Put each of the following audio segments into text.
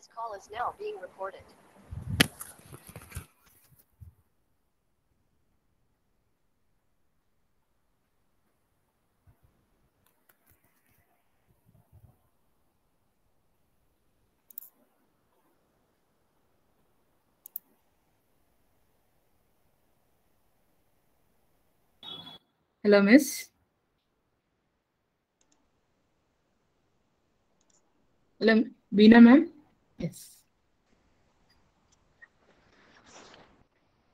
This call is now being recorded. Hello, Miss. Hello, Beena, ma'am. Yes.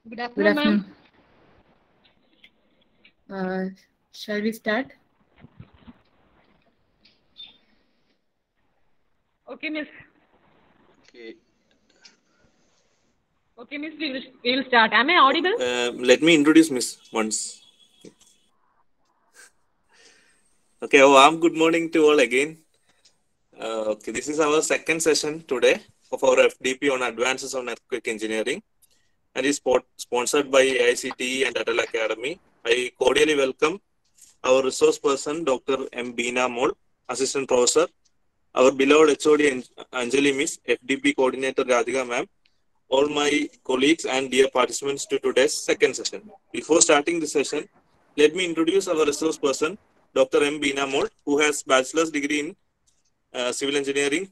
Good afternoon, ma'am. Shall we start? Okay, Miss. Okay. Okay, Miss. We will start. Am I audible? Let me introduce Miss once. Okay, warm good morning to all again. Okay, this is our second session today of our FDP on Advances on Earthquake Engineering, and is sponsored by AICTE and Atal Academy. I cordially welcome our resource person, Dr. M. Beena Mol, Assistant Professor, our beloved HOD Anjali Miss, FDP Coordinator Radhika Ma'am, all my colleagues and dear participants to today's second session. Before starting the session, let me introduce our resource person, Dr. M. Beena Mol, who has bachelor's degree in civil engineering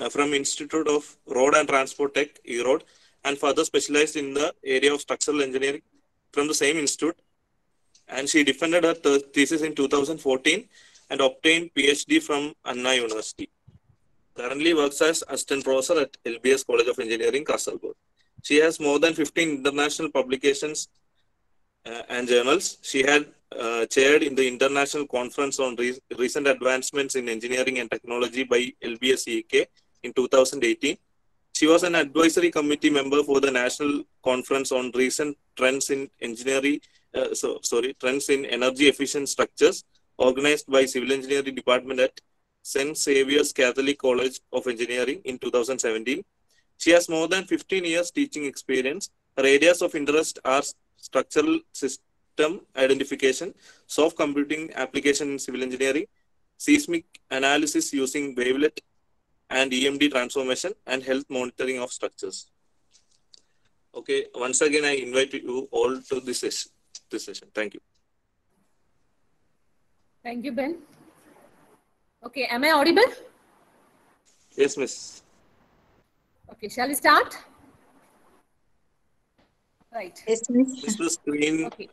from Institute of Road and Transport Tech, Erode, and further specialized in the area of structural engineering from the same institute. And she defended her thesis in 2014 and obtained PhD from Anna University. Currently works as assistant professor at LBS College of Engineering, Kasaragod. She has more than 15 international publications and journals. She had chaired in the International Conference on Recent Advancements in Engineering and Technology by LBS EK in 2018. She was an advisory committee member for the National Conference on Recent Trends in Trends in Energy Efficient Structures, organized by Civil Engineering Department at St. Xavier's Catholic College of Engineering in 2017. She has more than 15 years teaching experience. Her areas of interest are structural system identification, soft computing application in civil engineering, seismic analysis using wavelet and EMD transformation, and health monitoring of structures. Okay, once again, I invite you all to this session. Thank you. Thank you, Ben. Okay, am I audible? Yes, Miss. Okay, shall we start? Right. Yes, Miss. Mr. Screen. Okay.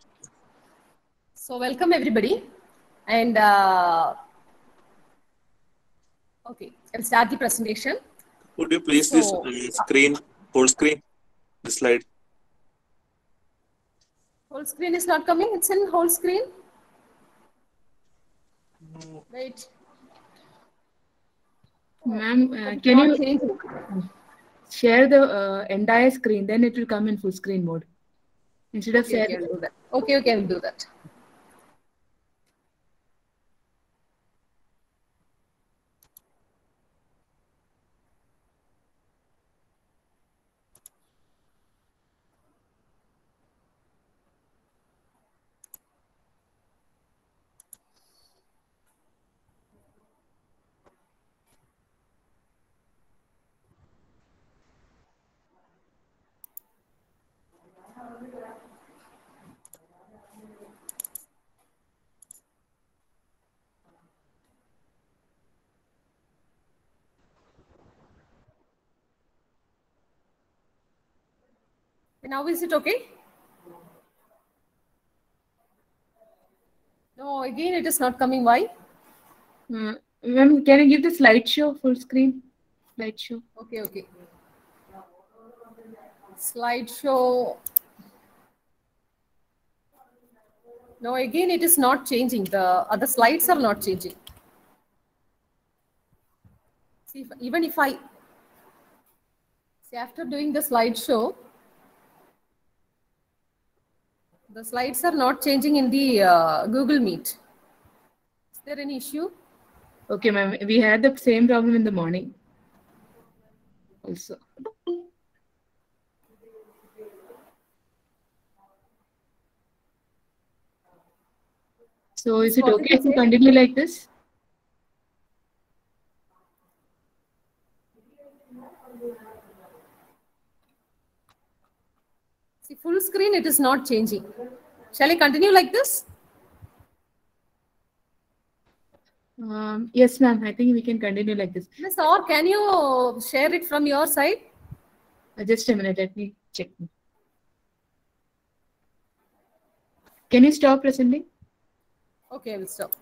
So welcome everybody, and okay, I'll start the presentation. Could you please So, this screen, full screen, the slide? Whole screen is not coming. It's in whole screen. No. Wait. Ma'am, It's can not you changing. share the entire screen? Then it will come in full screen mode. Instead of Okay, sharing. I'll do that. Okay, I'll do that. Now is it okay? No, again it is not coming. Why? Ma'am, can you give the slideshow full screen? Slideshow. Okay. Slideshow. No, again it is not changing. The other slides are not changing. See, even if I see after doing the slideshow, the slides are not changing in the Google Meet. Is there any issue? Okay, ma'am. We had the same problem in the morning. Also. So is it okay if we continue like this? See, full screen, it is not changing. Shall I continue like this? Yes, ma'am. I think we can continue like this. Miss, or can you share it from your side? Just a minute. Let me check. Can you stop presenting? Okay, I will stop.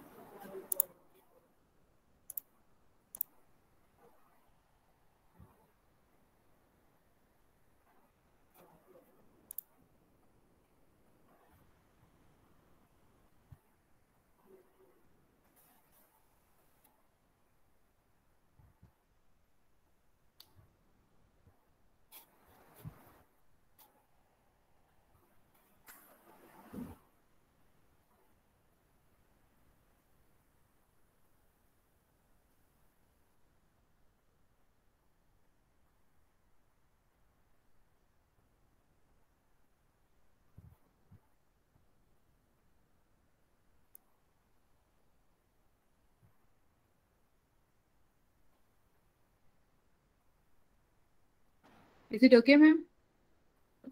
Is it okay, ma'am?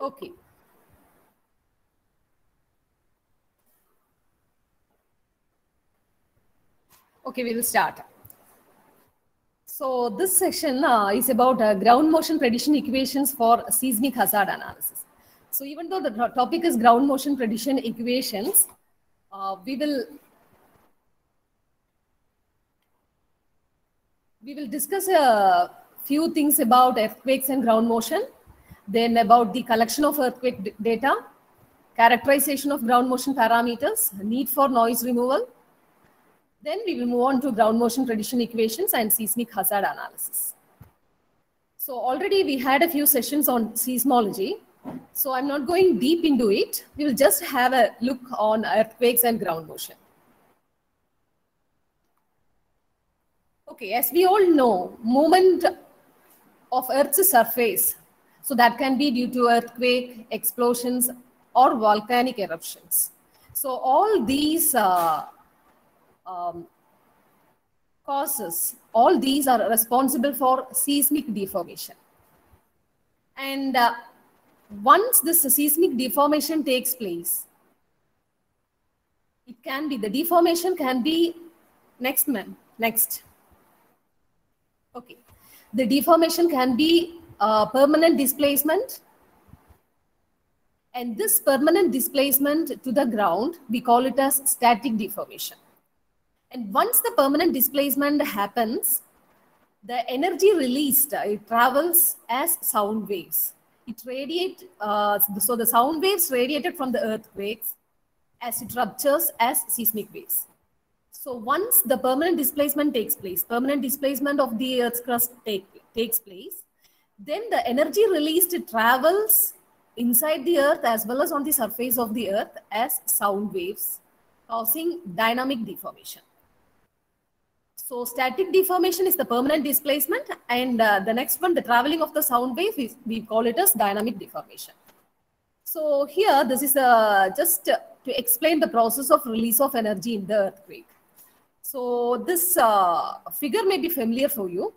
Okay. Okay, we will start. So this section is about ground motion prediction equations for seismic hazard analysis. So even though the topic is ground motion prediction equations, we will discuss a few things about earthquakes and ground motion, then about the collection of earthquake data, characterization of ground motion parameters, need for noise removal. Then we will move on to ground motion prediction equations and seismic hazard analysis. So already we had a few sessions on seismology. So I'm not going deep into it. We will just have a look on earthquakes and ground motion. Okay, as we all know, movement of Earth's surface, so that can be due to earthquake, explosions, or volcanic eruptions. So all these causes, all these are responsible for seismic deformation. And once this seismic deformation takes place, it can be, the deformation can be, next. Okay, the deformation can be permanent displacement. And this permanent displacement to the ground, we call it as static deformation. And once the permanent displacement happens, the energy released, it travels as sound waves. It radiates, so the sound waves radiated from the earthquakes as it ruptures as seismic waves. So once the permanent displacement takes place, permanent displacement of the Earth's crust takes place, then the energy released travels inside the Earth as well as on the surface of the Earth as sound waves, causing dynamic deformation. So static deformation is the permanent displacement, and the next one, the traveling of the sound wave, we call it as dynamic deformation. So here, this is just to explain the process of release of energy in the earthquake. So this figure may be familiar for you.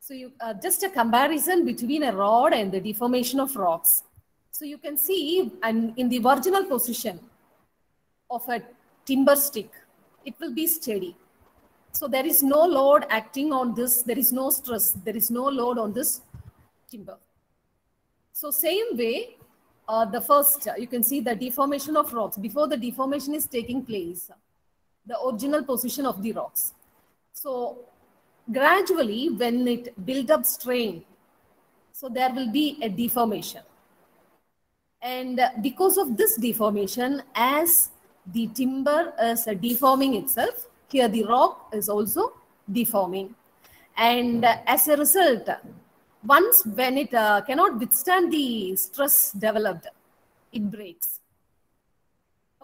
So you just a comparison between a rod and the deformation of rocks. So you can see, and in the original position of a timber stick, it will be steady. So there is no load acting on this. There is no stress. There is no load on this timber. So same way, the first, you can see the deformation of rocks. Before the deformation is taking place, the original position of the rocks. So gradually, when it builds up strain, so there will be a deformation. And because of this deformation, as the timber is deforming itself, here the rock is also deforming. And as a result, once when it cannot withstand the stress developed, it breaks.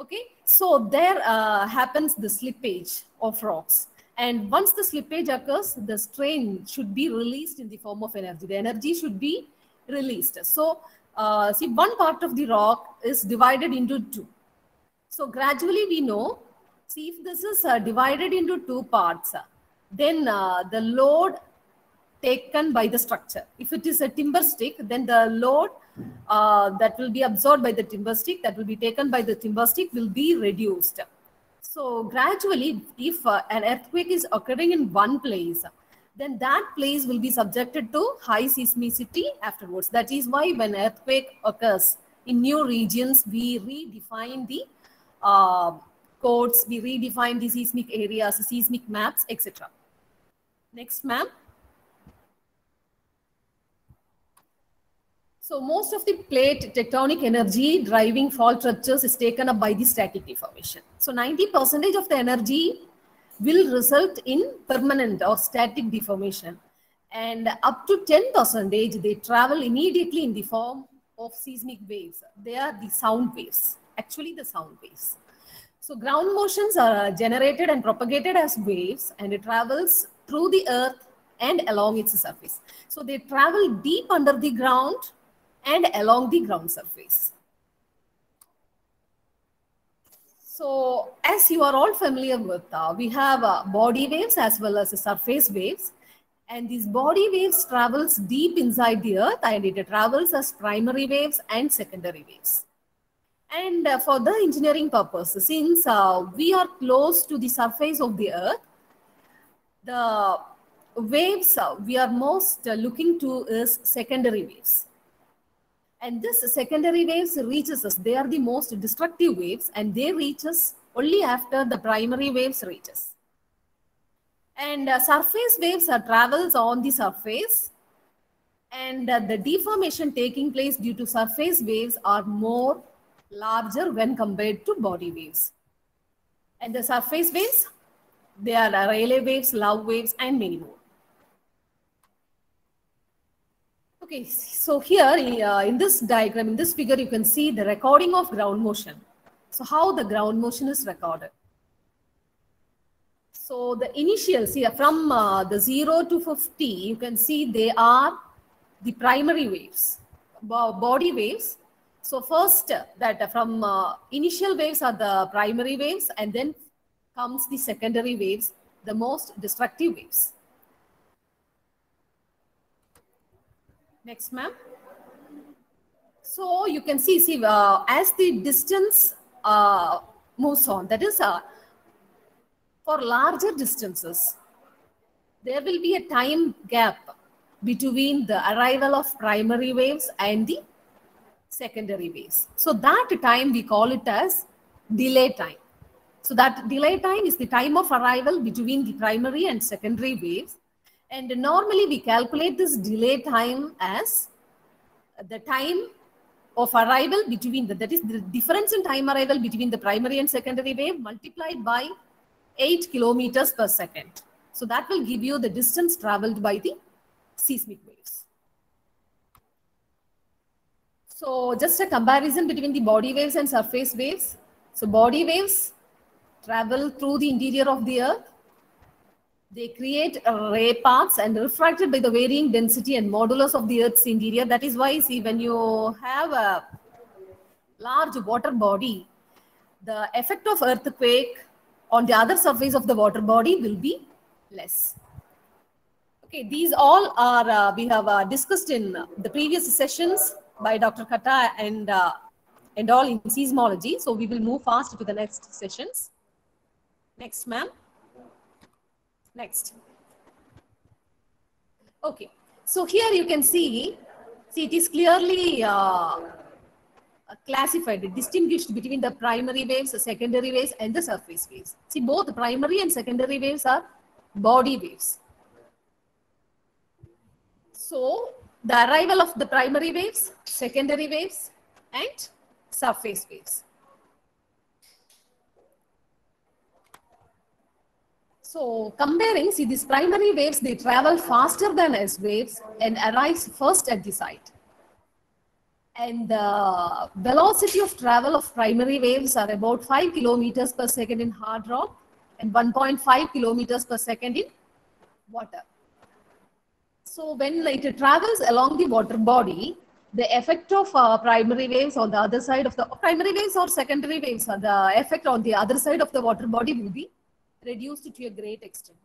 Okay, so there happens the slippage of rocks. And once the slippage occurs, the strain should be released in the form of energy. The energy should be released. So see, one part of the rock is divided into two. So gradually we know, see, if this is divided into two parts, then the load taken by the structure. If it is a timber stick, then the load that will be absorbed by the timber stick, that will be taken by the timber stick, will be reduced. So gradually, if an earthquake is occurring in one place, then that place will be subjected to high seismicity afterwards. That is why when earthquake occurs in new regions, we redefine the codes, we redefine the seismic areas, seismic maps, etc. Next, ma'am. So most of the plate tectonic energy driving fault ruptures is taken up by the static deformation. So 90% of the energy will result in permanent or static deformation. And up to 10% they travel immediately in the form of seismic waves. They are the sound waves, actually the sound waves. So ground motions are generated and propagated as waves, and it travels through the earth and along its surface. So they travel deep under the ground and along the ground surface. So as you are all familiar with, we have body waves as well as surface waves. And these body waves travels deep inside the earth, and it travels as primary waves and secondary waves. And for the engineering purpose, since we are close to the surface of the earth, the waves we are most looking to is secondary waves. And this secondary waves reaches us. They are the most destructive waves, and they reach us only after the primary waves reach us. And surface waves travels on the surface, and the deformation taking place due to surface waves are more larger when compared to body waves. And the surface waves, they are Rayleigh waves, Love waves, and many more. Okay, so here in this diagram, in this figure, you can see the recording of ground motion. So how the ground motion is recorded. So the initials here from the 0 to 50, you can see they are the primary waves, body waves. So first that from initial waves are the primary waves, and then comes the secondary waves, the most destructive waves. Next, ma'am. So you can see as the distance moves on, that is for larger distances, there will be a time gap between the arrival of primary waves and the secondary waves. So that time we call it as delay time. So that delay time is the time of arrival between the primary and secondary waves. And normally we calculate this delay time as the time of arrival between that is the difference in time arrival between the primary and secondary wave multiplied by 8 kilometers per second. So that will give you the distance traveled by the seismic waves. So just a comparison between the body waves and surface waves. So body waves travel through the interior of the earth. They create ray paths and refracted by the varying density and modulus of the Earth's interior. That is why, see, when you have a large water body, the effect of earthquake on the other surface of the water body will be less. Okay, these all are, we have discussed in the previous sessions by Dr. Katta and all in seismology. So we will move fast to the next sessions. Next, ma'am. Next. Okay, so here you can see it is clearly classified, distinguished between the primary waves, the secondary waves, and the surface waves. See, both the primary and secondary waves are body waves. So, the arrival of the primary waves, secondary waves, and surface waves. So comparing, see, these primary waves, they travel faster than S waves and arise first at the site. And the velocity of travel of primary waves are about 5 kilometers per second in hard rock and 1.5 kilometers per second in water. So when it travels along the water body, the effect of primary waves on the other side of the primary waves or secondary waves, the effect on the other side of the water body will be reduced to a great extent.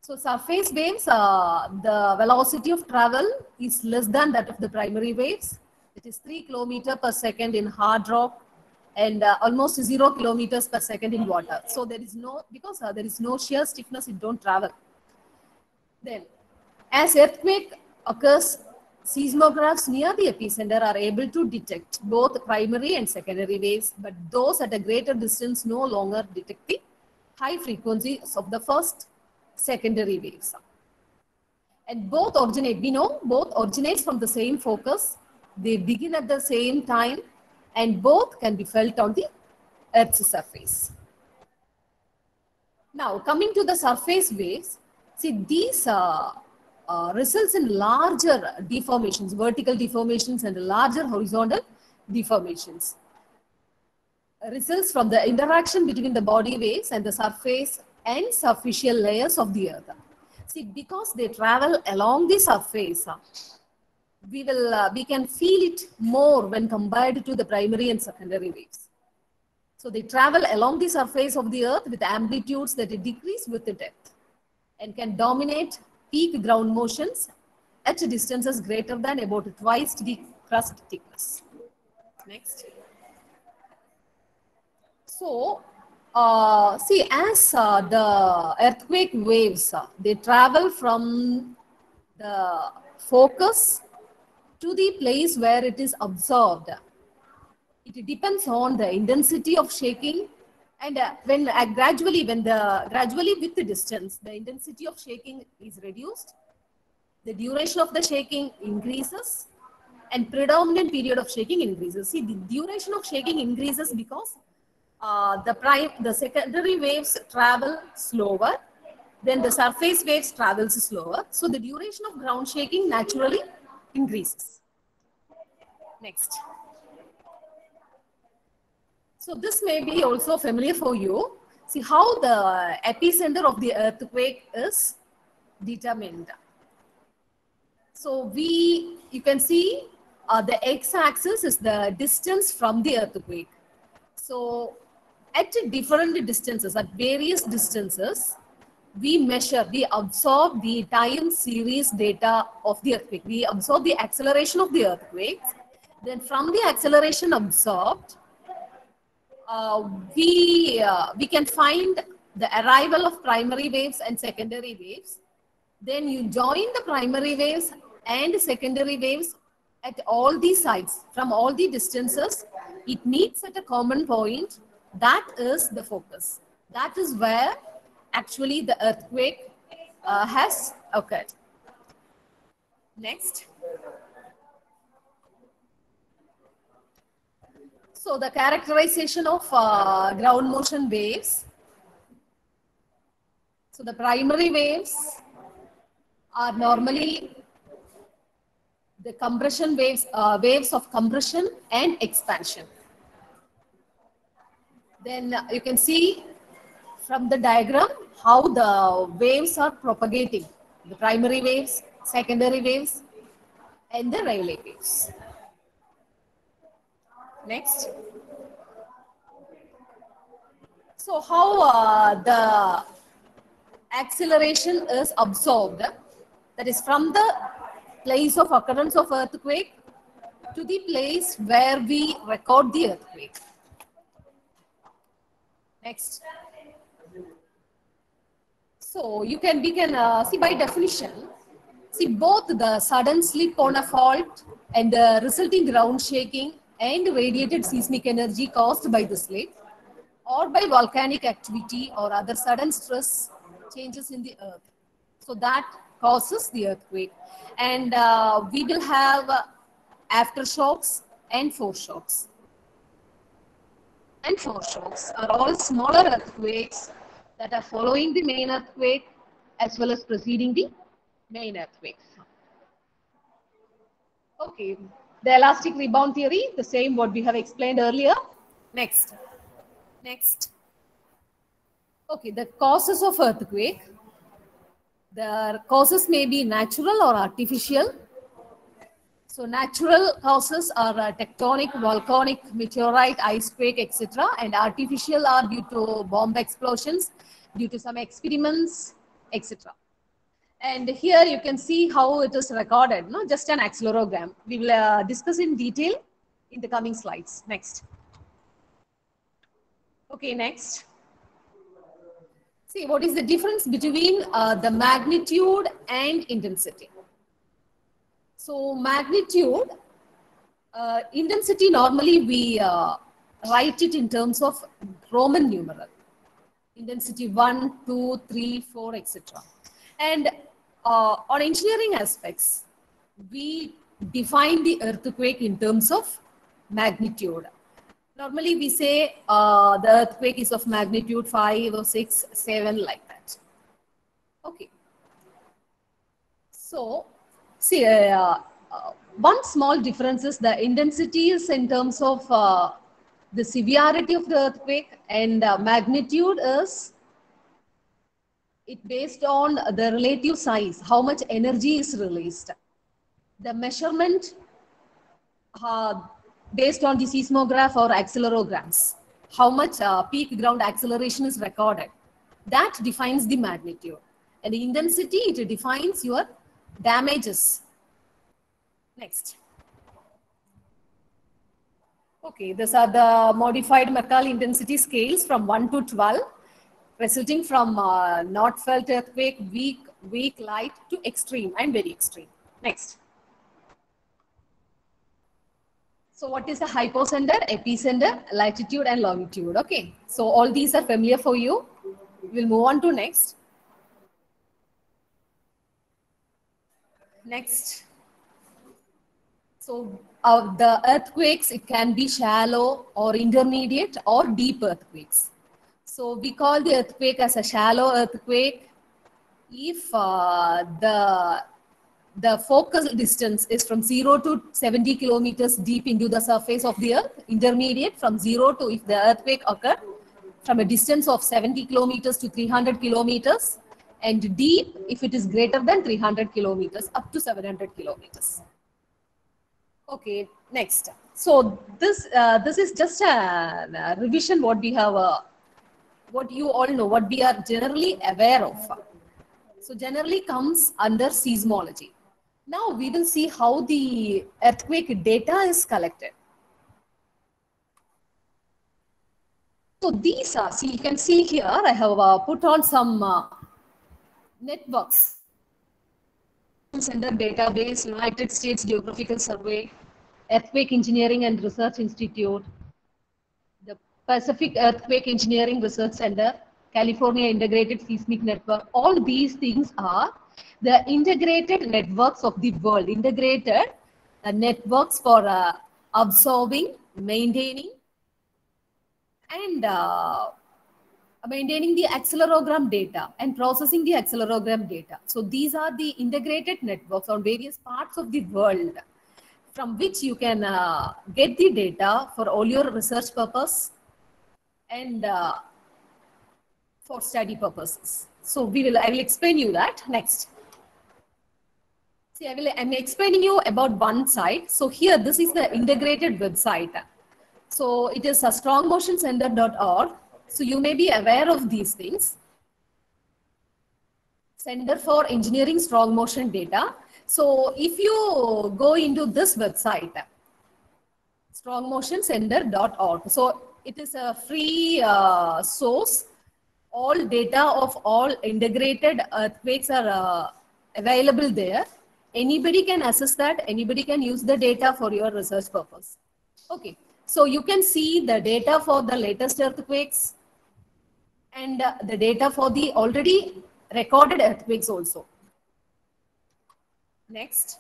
So surface waves, the velocity of travel is less than that of the primary waves. It is 3 kilometers per second in hard rock and almost 0 kilometers per second in water. So there is no, because there is no shear stiffness, it don't travel. Then, as earthquake occurs, seismographs near the epicenter are able to detect both primary and secondary waves, but those at a greater distance no longer detect the high frequencies of the first secondary waves. And both originate, we know both originates from the same focus, they begin at the same time, and both can be felt on the Earth's surface. Now, coming to the surface waves, see these results in larger deformations, vertical deformations and larger horizontal deformations. Results from the interaction between the body waves and the surface and superficial layers of the Earth. See, because they travel along the surface, we can feel it more when compared to the primary and secondary waves. So they travel along the surface of the Earth with amplitudes that decrease with the depth and can dominate peak ground motions at distances greater than about twice the crust thickness. Next. So, see, as the earthquake waves, they travel from the focus to the place where it is absorbed. It depends on the intensity of shaking, and gradually with the distance, the intensity of shaking is reduced, the duration of the shaking increases, and predominant period of shaking increases. See, the duration of shaking increases because the secondary waves travel slower, then the surface waves travels slower. So the duration of ground shaking naturally increases. Next. So this may be also familiar for you. See how the epicenter of the earthquake is determined. So you can see the x-axis is the distance from the earthquake. So at different distances, at various distances, we absorb the time series data of the earthquake. We absorb the acceleration of the earthquake. Then from the acceleration absorbed, we can find the arrival of primary waves and secondary waves. Then you join the primary waves and secondary waves at all these sites from all the distances. It meets at a common point. That is the focus. That is where actually the earthquake has occurred. Next. So the characterization of ground motion waves. So the primary waves are normally the compression waves, waves of compression and expansion. Then you can see from the diagram how the waves are propagating. The primary waves, secondary waves, and the Rayleigh waves. Next. So how the acceleration is absorbed, that is from the place of occurrence of earthquake to the place where we record the earthquake. Next. So we can see by definition, see both the sudden slip on a fault and the resulting ground shaking and radiated seismic energy caused by the slip or by volcanic activity or other sudden stress changes in the earth. So that causes the earthquake. And we will have aftershocks and foreshocks. And foreshocks are all smaller earthquakes that are following the main earthquake as well as preceding the main earthquake. Okay, the elastic rebound theory, the same what we have explained earlier. Next. Okay, the causes of earthquake. The causes may be natural or artificial. So natural causes are tectonic, volcanic, meteorite, icequake, etc. And artificial are due to bomb explosions, due to some experiments, etc. And here you can see how it is recorded, no? Just an accelerogram. We will discuss in detail in the coming slides. Next. Okay, next. See, what is the difference between the magnitude and intensity? So magnitude, intensity, normally we write it in terms of Roman numeral. Intensity 1, 2, 3, 4, etc. And on engineering aspects, we define the earthquake in terms of magnitude. Normally we say the earthquake is of magnitude 5 or 6, 7, like that. Okay. So, see, one small difference is the intensity is in terms of the severity of the earthquake, and magnitude is it based on the relative size, how much energy is released. The measurement based on the seismograph or accelerograms, how much peak ground acceleration is recorded. That defines the magnitude. And the intensity, it defines your damages. Next. Okay, these are the modified Mercalli intensity scales from 1 to 12, resulting from not felt earthquake, weak, light to extreme and very extreme. Next. So what is the hypocenter, epicenter, latitude and longitude? Okay, so all these are familiar for you. We'll move on to next. Next. So the earthquakes, it can be shallow or intermediate or deep earthquakes. So we call the earthquake as a shallow earthquake if the focal distance is from 0 to 70 kilometers deep into the surface of the earth. Intermediate, from 0 to, if the earthquake occurred from a distance of 70 kilometers to 300 kilometers. And deep, if it is greater than 300 kilometers, up to 700 kilometers. Okay, next. So this is just a revision what we have, what you all know, what we are generally aware of. So generally comes under seismology. Now we will see how the earthquake data is collected. So these are, see, you can see here, I have put on some networks. Center Database, United States Geographical Survey, Earthquake Engineering and Research Institute, the Pacific Earthquake Engineering Research Center, California Integrated Seismic Network. All these things are the integrated networks of the world, integrated networks for absorbing, maintaining, and maintaining the accelerogram data and processing the accelerogram data. So these are the integrated networks on various parts of the world from which you can get the data for all your research purpose and for study purposes. So I will explain you that next. See, I'm explaining you about one site. So here, this is the integrated website. So it is a strongmotioncenter.org. So you may be aware of these things. Center for Engineering Strong Motion Data. So if you go into this website, strongmotioncenter.org. So it is a free source. All data of all integrated earthquakes are available there. Anybody can access that. Anybody can use the data for your research purpose. Okay. So you can see the data for the latest earthquakes and the data for the already recorded earthquakes also. Next.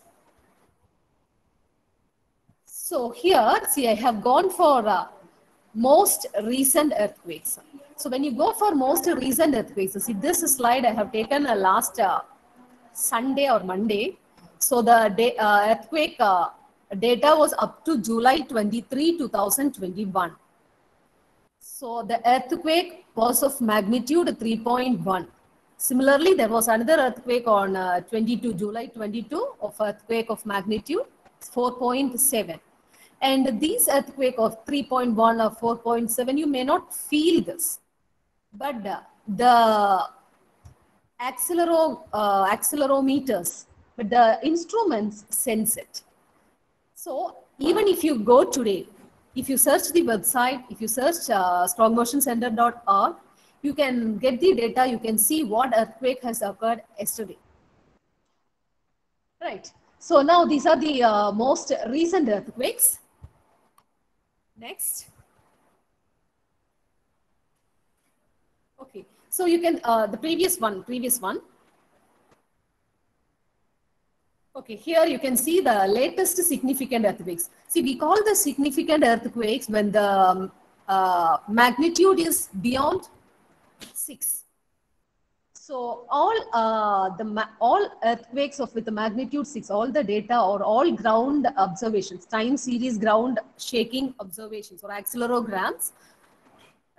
So here, see, I have gone for most recent earthquakes. So when you go for most recent earthquakes, see this slide I have taken last Sunday or Monday. So the earthquake data was up to July 23, 2021. So the earthquake was of magnitude 3.1. Similarly, there was another earthquake on July 22 of earthquake of magnitude 4.7. And these earthquake of 3.1 or 4.7, you may not feel this. But the accelerometers, but the instruments sense it. So even if you go today, if you search the website, if you search strongmotioncenter.org, you can get the data, you can see what earthquake has occurred yesterday. Right. So now these are the most recent earthquakes. Next. Okay. So you can, the previous one. Okay, here you can see the latest significant earthquakes. See, we call the significant earthquakes when the magnitude is beyond 6. So all earthquakes with the magnitude 6, all the data or all ground observations, time series ground shaking observations or accelerometers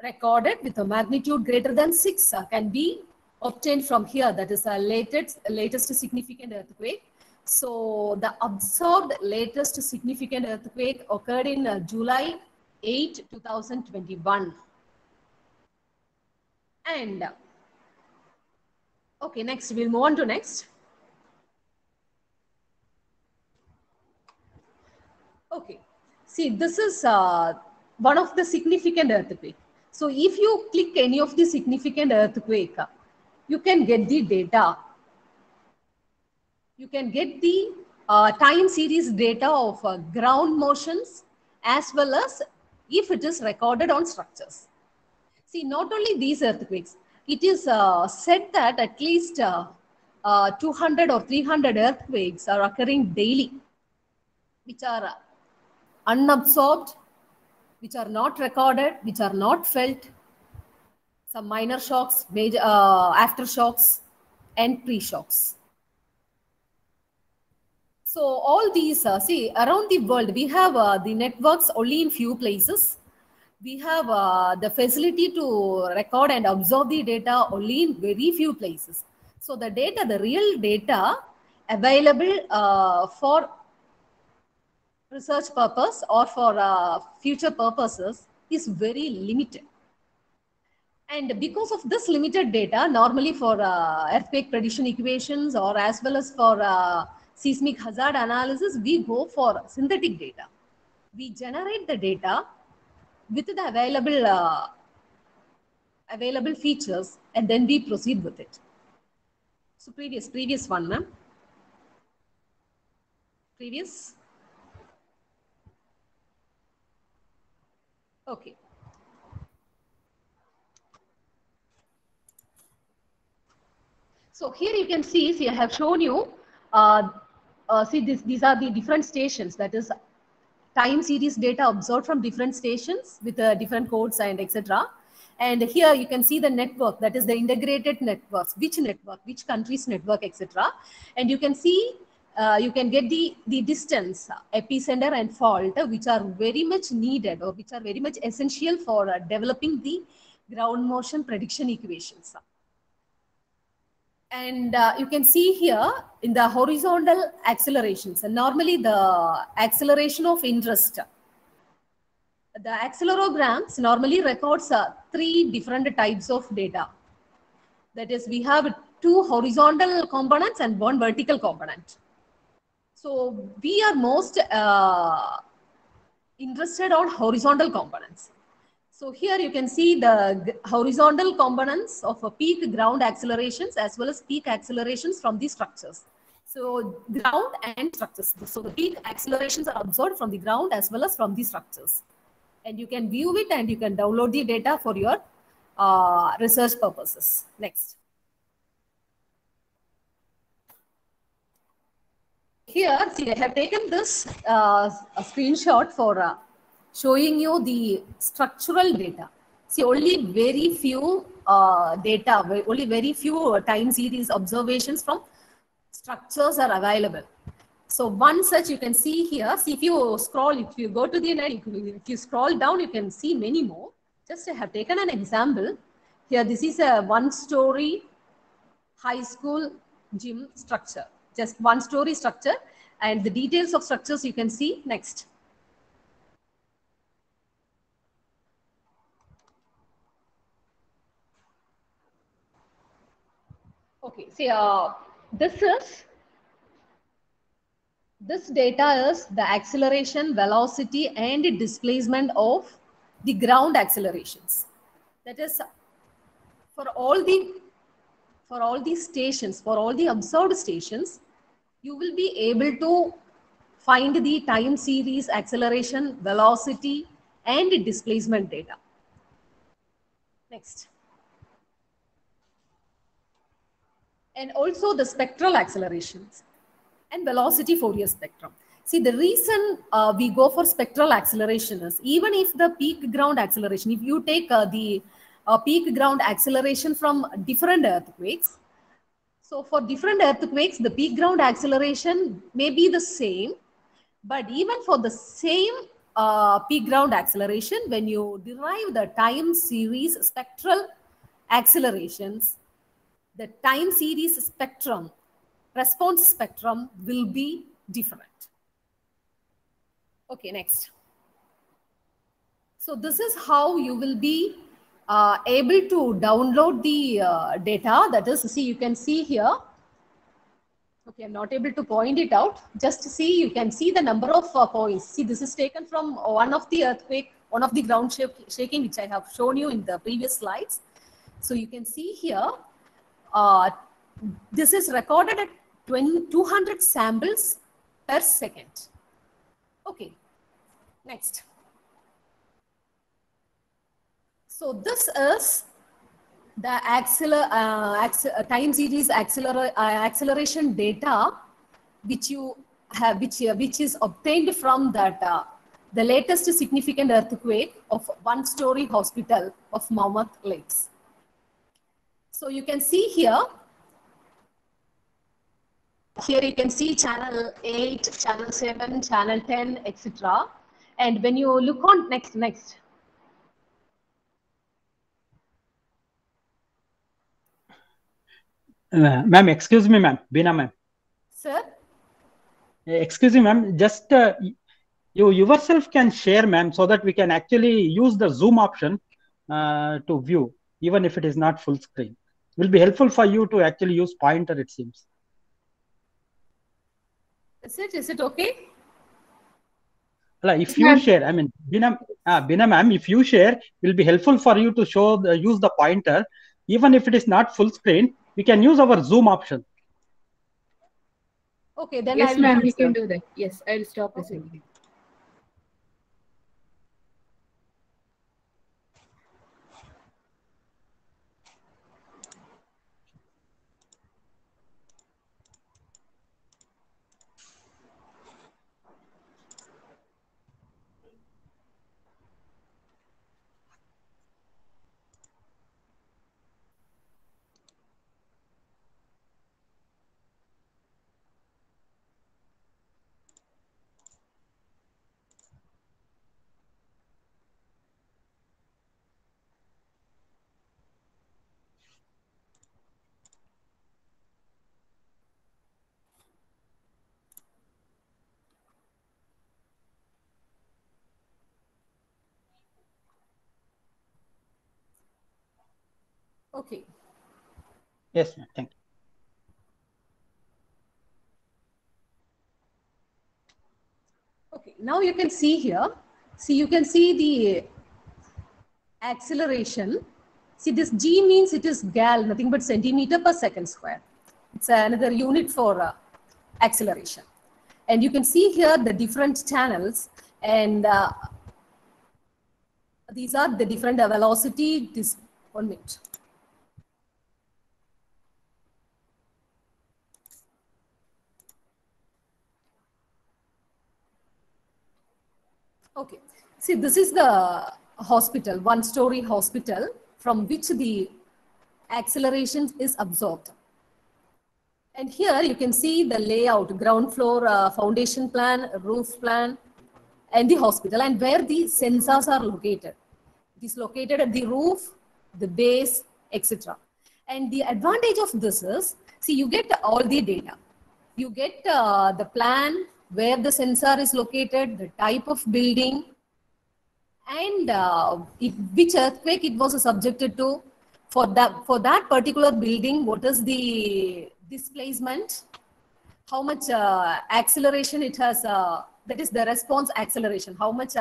recorded with a magnitude greater than 6 can be obtained from here. That is the latest significant earthquake. So the observed latest significant earthquake occurred in July 8, 2021. And okay, next we'll move on to next. Okay, see, this is one of the significant earthquake. So if you click any of the significant earthquake, you can get the data. You can get the time series data of ground motions as well as if it is recorded on structures. See, not only these earthquakes, it is said that at least 200 or 300 earthquakes are occurring daily, which are unabsorbed, which are not recorded, which are not felt, some minor shocks, major aftershocks, and pre-shocks. So all these, see, around the world, we have the networks only in few places. We have the facility to record and observe the data only in very few places. So the data, the real data available for research purpose or for future purposes is very limited. And because of this limited data, normally for earthquake prediction equations or as well as for seismic hazard analysis, we go for synthetic data. We generate the data with the available features and then we proceed with it. So previous one, ma'am. Previous. Okay. So here you can see I have shown you, these are the different stations, that is time series data observed from different stations with different codes and etc. And here you can see the network, that is the integrated networks, which country's network, etc. And you can see, you can get the distance, epicenter and fault, which are very much needed or which are very much essential for developing the ground motion prediction equations. And you can see here in the horizontal accelerations, and normally the acceleration of interest, the accelerometers normally records 3 different types of data. That is, we have 2 horizontal components and 1 vertical component. So we are most interested on horizontal components. So here you can see the horizontal components of a peak ground accelerations as well as peak accelerations from the structures. So ground and structures. So the peak accelerations are observed from the ground as well as from the structures. And you can view it and you can download the data for your research purposes. Next. Here, see, I have taken this a screenshot for showing you the structural data. See, only very few data, only very few time series observations from structures are available. So one such you can see here. See, if you scroll, if you go to the end, if you scroll down, you can see many more. Just I have taken an example. Here, this is a 1-story high school gym structure. Just 1-story structure, and the details of structures you can see next. Okay, see, this data is the acceleration, velocity, and displacement of the ground accelerations. That is, for all the stations, for all the observed stations, you will be able to find the time series acceleration, velocity, and displacement data. Next. And also the spectral accelerations and velocity Fourier spectrum. See, the reason we go for spectral acceleration is, even if the peak ground acceleration, if you take the peak ground acceleration from different earthquakes, so for different earthquakes, the peak ground acceleration may be the same, but even for the same peak ground acceleration, when you derive the time series spectral accelerations, the time series spectrum, response spectrum will be different. Okay, next. So this is how you will be able to download the data. That is, see, you can see here. Okay, I'm not able to point it out. Just see, you can see the number of points. See, this is taken from one of the earthquake, one of the ground shaking, which I have shown you in the previous slides. So you can see here, this is recorded at 200 samples per second. Okay, next. So this is the time series acceleration data which you have, which is obtained from that the latest significant earthquake of one-story hospital of Mammoth Lakes. So you can see here. Here you can see channel 8, channel 7, channel 10, etc. And when you look on next. Ma'am, excuse me, ma'am. Bina, ma'am. Sir? Excuse me, ma'am. Just you yourself can share, ma'am, so that we can actually use the zoom option to view, even if it is not full screen. It will be helpful for you to actually use pointer, it seems. Is it okay? If you share, I mean, Bina ma'am, if you share, it will be helpful for you to show use the pointer. Even if it is not full screen, we can use our zoom option. Okay, then yes, ma'am, we can do that. Yes, I'll stop this. Okay. Okay. Yes, ma'am. Thank you. Okay, now you can see here. See, you can see the acceleration. See, this G means it is gal, nothing but centimeter per second square. It's another unit for acceleration. And you can see here the different channels, and these are the different velocity. This 1 minute. Okay, see, this is the hospital, one-story hospital from which the acceleration is absorbed. And here you can see the layout, ground floor, foundation plan, roof plan, and the hospital, and where the sensors are located. It is located at the roof, the base, etc. And the advantage of this is, see, you get all the data. You get the plan, where the sensor is located, the type of building, and which earthquake it was subjected to, for that particular building, what is the displacement, how much acceleration it has, that is the response acceleration, how much,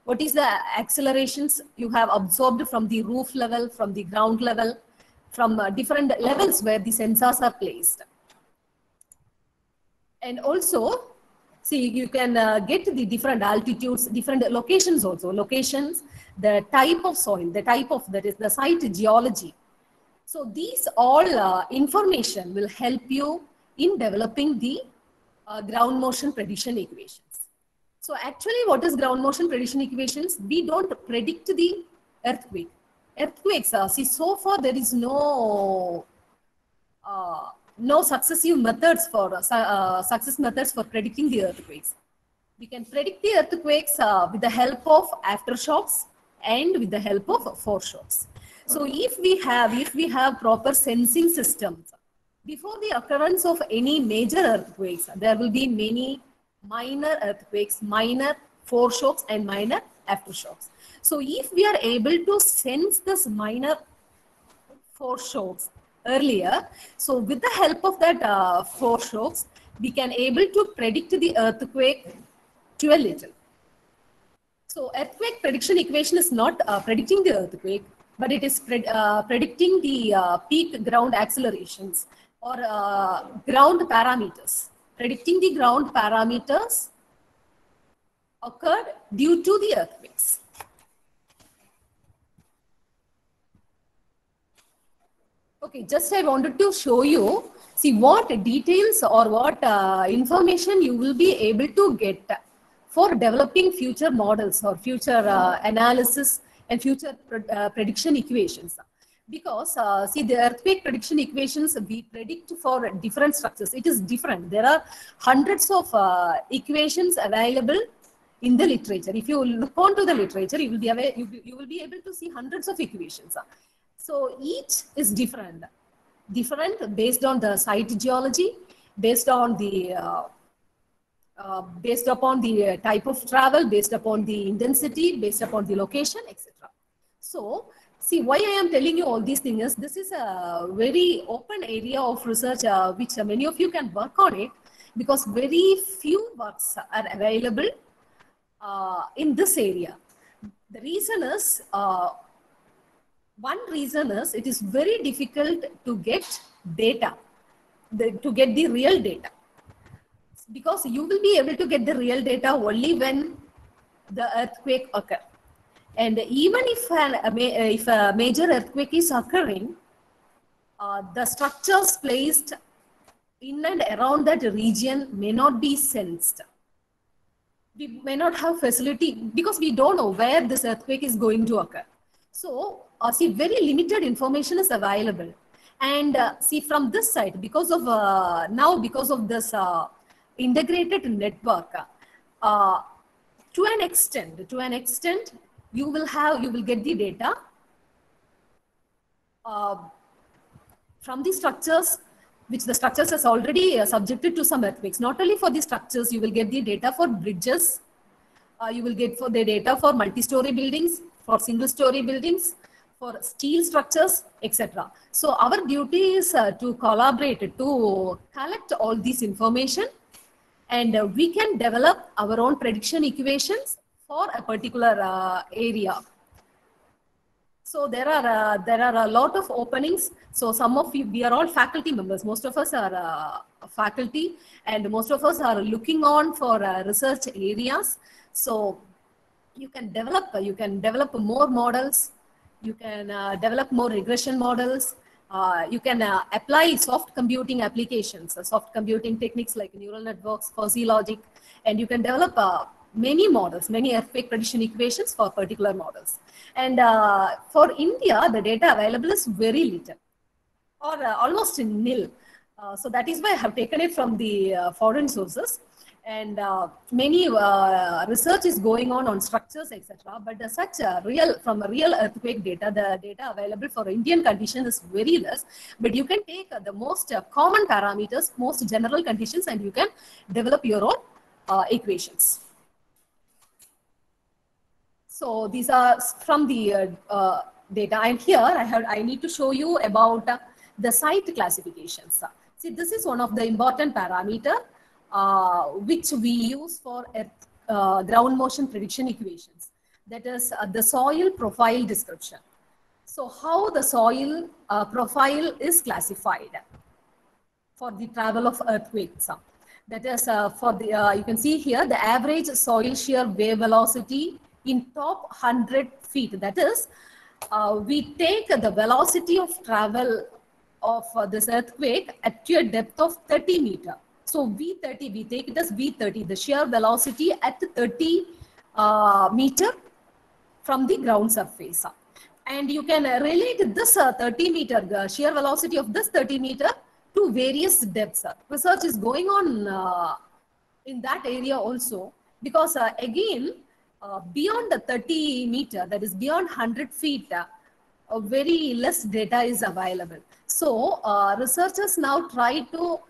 what is the accelerations you have absorbed from the roof level, from the ground level, from different levels where the sensors are placed. And also, see, you can get the different altitudes, different locations also, locations, the type of soil, the type of, that is the site geology. So these all information will help you in developing the ground motion prediction equations. So actually, what is ground motion prediction equations? We don't predict the earthquake. Earthquakes, see, so far there is no successive methods for success methods for predicting the earthquakes. We can predict the earthquakes with the help of aftershocks and with the help of foreshocks. So if we have proper sensing systems, before the occurrence of any major earthquakes, there will be many minor earthquakes, minor foreshocks, and minor aftershocks. So if we are able to sense this minor foreshocks earlier, so with the help of that foreshocks, we can able to predict the earthquake to a little. So earthquake prediction equation is not predicting the earthquake, but it is predicting the peak ground accelerations or ground parameters. Predicting the ground parameters occurred due to the earthquakes. Okay, just I wanted to show you, see what details or what information you will be able to get for developing future models or future analysis and future prediction equations. Because see, the earthquake prediction equations, we predict for different structures. It is different. There are hundreds of equations available in the literature. If you look onto the literature, you will be aware, you will be able to see hundreds of equations. So each is different based on the site geology, based on the based upon the type of travel, based upon the intensity, based upon the location, etc. So see, why I am telling you all these things is, this is a very open area of research which many of you can work on it, because very few works are available in this area. The reason is, one reason is it is very difficult to get data, to get the real data. Because you will be able to get the real data only when the earthquake occurs. And even if a major earthquake is occurring, the structures placed in and around that region may not be sensed. We may not have facility because we don't know where this earthquake is going to occur. So, see, very limited information is available. And see, from this side, because of now, because of this integrated network, to an extent, you will get the data from the structures, which the structures is already subjected to some earthquakes. Not only for the structures, you will get the data for bridges, you will get for the data for multi-story buildings, for single-story buildings, for steel structures, etc. So our duty is to collaborate, to collect all this information, and we can develop our own prediction equations for a particular area. So there are a lot of openings. So some of you, we are all faculty members. Most of us are faculty, and most of us are looking on for research areas. So you can develop more models. You can develop more regression models. You can apply soft computing applications, soft computing techniques like neural networks, fuzzy logic, and you can develop many models, many earthquake prediction equations for particular models. And for India, the data available is very little or almost nil. So that is why I have taken it from the foreign sources. And many research is going on structures, etc. But from a real earthquake data, the data available for Indian conditions is very less. But you can take the most common parameters, most general conditions, and you can develop your own equations. So these are from the data. And here I need to show you about the site classifications. See, this is one of the important parameter which we use for ground motion prediction equations. That is the soil profile description. So how the soil profile is classified for the travel of earthquakes. That is for the, you can see here the average soil shear wave velocity in top 100 feet. That is, we take the velocity of travel of this earthquake at a depth of 30 meters. So V30, we take it as V30, the shear velocity at 30 meter from the ground surface. And you can relate this 30 meter, shear velocity of this 30 meter to various depths. Research is going on in that area also, because again, beyond the 30 meter, that is beyond 100 feet, very less data is available. So researchers now try to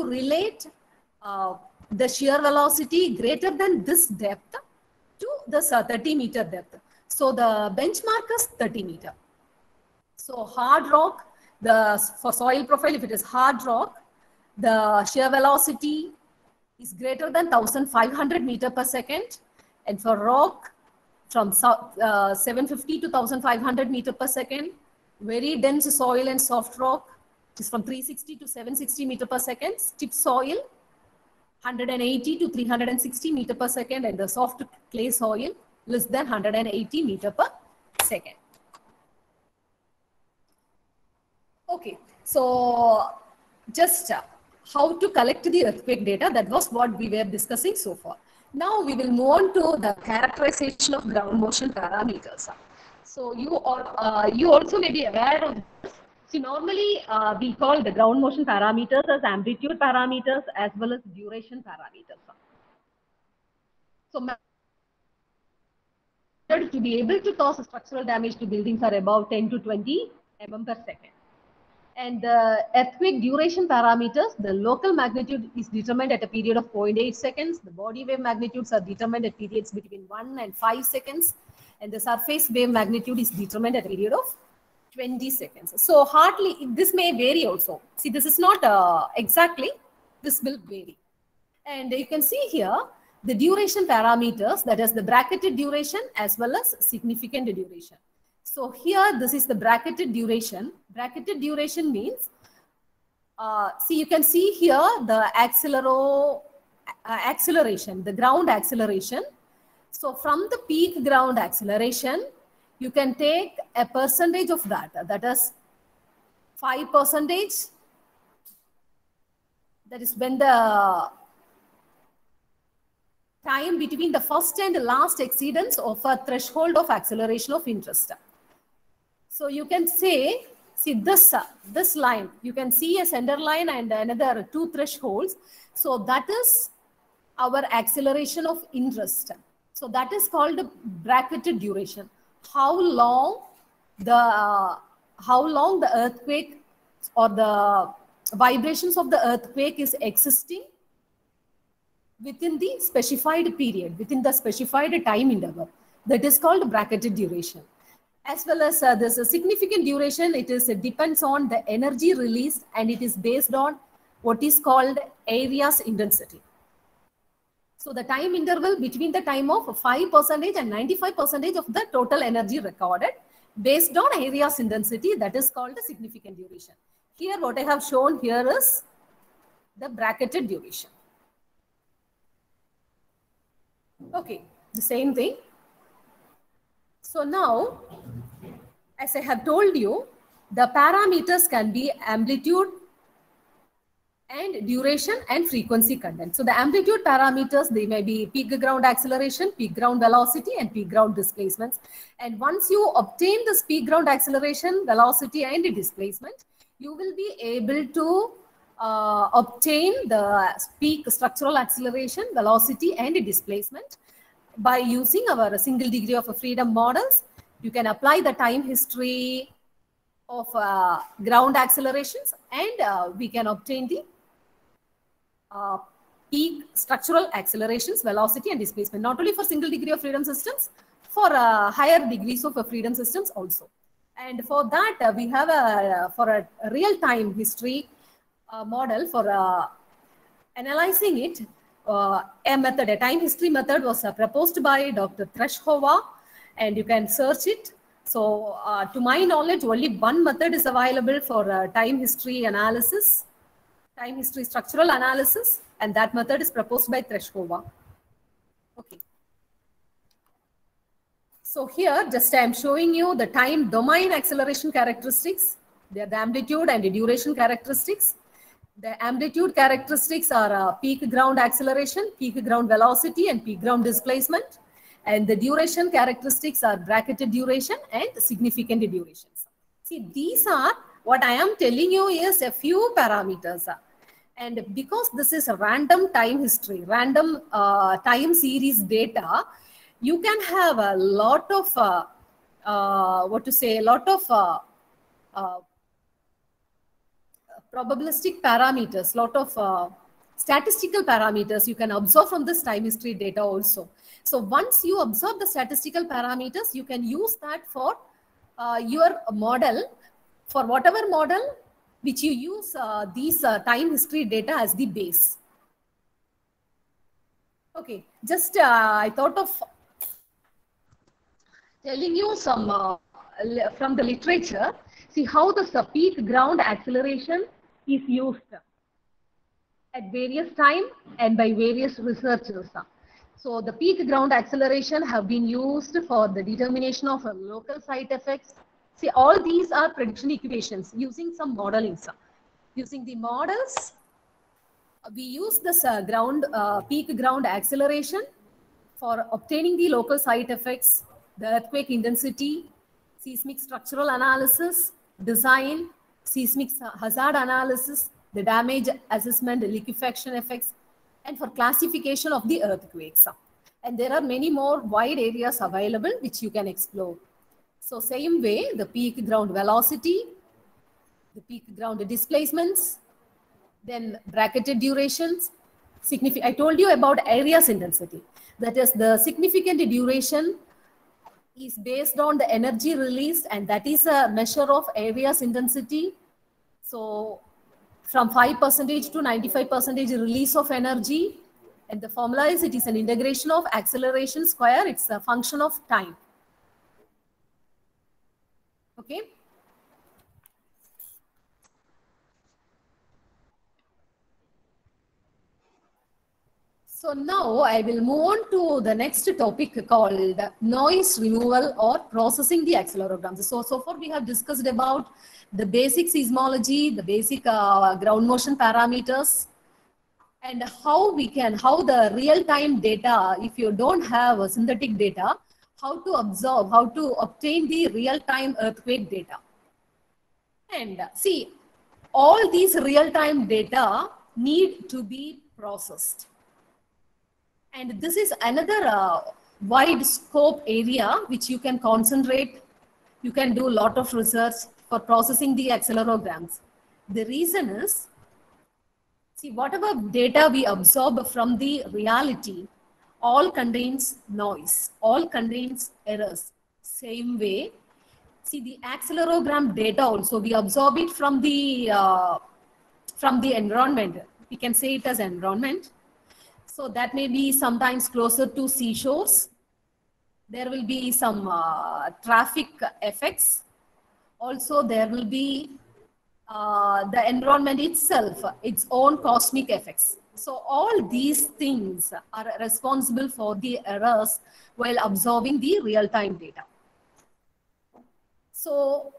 relate the shear velocity greater than this depth to this 30 meter depth. So the benchmark is 30 meter. So hard rock, for soil profile, if it is hard rock, the shear velocity is greater than 1500 meter per second. And for rock, from 750 to 1500 meter per second. Very dense soil and soft rock is from 360 to 760 meter per second. Stiff soil, 180 to 360 meter per second. And the soft clay soil, less than 180 meter per second. Okay, so just how to collect the earthquake data, that was what we were discussing so far. Now we will move on to the characterization of ground motion parameters. So you also may be aware of this. See, normally we call the ground motion parameters as amplitude parameters as well as duration parameters. So to be able to cause structural damage to buildings are about 10 to 20 mm per second. And the earthquake duration parameters, the local magnitude is determined at a period of 0.8 seconds. The body wave magnitudes are determined at periods between 1 and 5 seconds. And the surface wave magnitude is determined at a period of 20 seconds. So hardly, this may vary also. See, this is not exactly, this will vary. And you can see here, the duration parameters, that is the bracketed duration as well as significant duration. So here, this is the bracketed duration. Bracketed duration means, see, you can see here the acceleration, the ground acceleration. So from the peak ground acceleration, you can take a percentage of that. That is 5%. That is when the time between the first and the last exceedance of a threshold of acceleration of interest. So you can say, see this line, you can see a center line and another 2 thresholds. So that is our acceleration of interest. So that is called bracketed duration. How long the earthquake or the vibrations of the earthquake is existing within the specified period, within the specified time interval. That is called bracketed duration. As well as there's a significant duration, it depends on the energy released and it is based on what is called areas intensity. So the time interval between the time of 5% and 95% of the total energy recorded based on areas intensity, that is called the significant duration. Here what I have shown here is the bracketed duration. Okay, the same thing. So now, as I have told you, the parameters can be amplitude and duration and frequency content. So the amplitude parameters, they may be peak ground acceleration, peak ground velocity, and peak ground displacements. And once you obtain this peak ground acceleration, velocity, and displacement, you will be able to obtain the peak structural acceleration, velocity, and displacement. By using our single degree of freedom models, you can apply the time history of ground accelerations and we can obtain the peak structural accelerations, velocity and displacement, not only for single degree of freedom systems, for higher degrees of freedom systems also. And for that, we have for a real-time history model for analyzing it. A time history method was proposed by Dr. Treshkova, and you can search it. So to my knowledge, only one method is available for time history analysis, time history structural analysis, and that method is proposed by Treshkova. Okay. So here, just I am showing you the time domain acceleration characteristics. They are the amplitude and the duration characteristics. The amplitude characteristics are peak ground acceleration, peak ground velocity, and peak ground displacement. And the duration characteristics are bracketed duration and significant durations. See, these are what I am telling you is a few parameters. And because this is a random time history, random time series data, you can have a lot of, probabilistic parameters, lot of statistical parameters you can observe from this time history data also. So once you observe the statistical parameters, you can use that for your model, for whatever model which you use these time history data as the base. Okay, just I thought of telling you some from the literature. See how the peak ground acceleration is used at various time and by various researchers. So the peak ground acceleration have been used for the determination of local site effects. See, all these are prediction equations using some modeling. Using the models, we use this peak ground acceleration for obtaining the local site effects, the earthquake intensity, seismic structural analysis, design, seismic hazard analysis, the damage assessment, the liquefaction effects, and for classification of the earthquakes. And there are many more wide areas available which you can explore. So same way, the peak ground velocity, the peak ground displacements, then bracketed durations. I told you about areas intensity. That is, the significant duration is based on the energy released, and that is a measure of areas intensity. So from 5% to 95% release of energy, and the formula is, it is an integration of acceleration square. It's a function of time. Okay. So now I will move on to the next topic called noise removal or processing the accelerogram. So far we have discussed about the basic seismology, the basic ground motion parameters, and how the real-time data, if you don't have a synthetic data, how to observe, how to obtain the real-time earthquake data. And see, all these real-time data need to be processed. And this is another wide scope area which you can concentrate. You can do a lot of research for processing the accelerograms. The reason is, see, whatever data we absorb from the reality, all contains noise, all contains errors. Same way, see, the accelerogram data also, we absorb it from the environment. We can say it as environment. So that may be sometimes closer to seashores. There will be some traffic effects. Also, there will be the environment itself, its own cosmic effects. So all these things are responsible for the errors while absorbing the real-time data. So,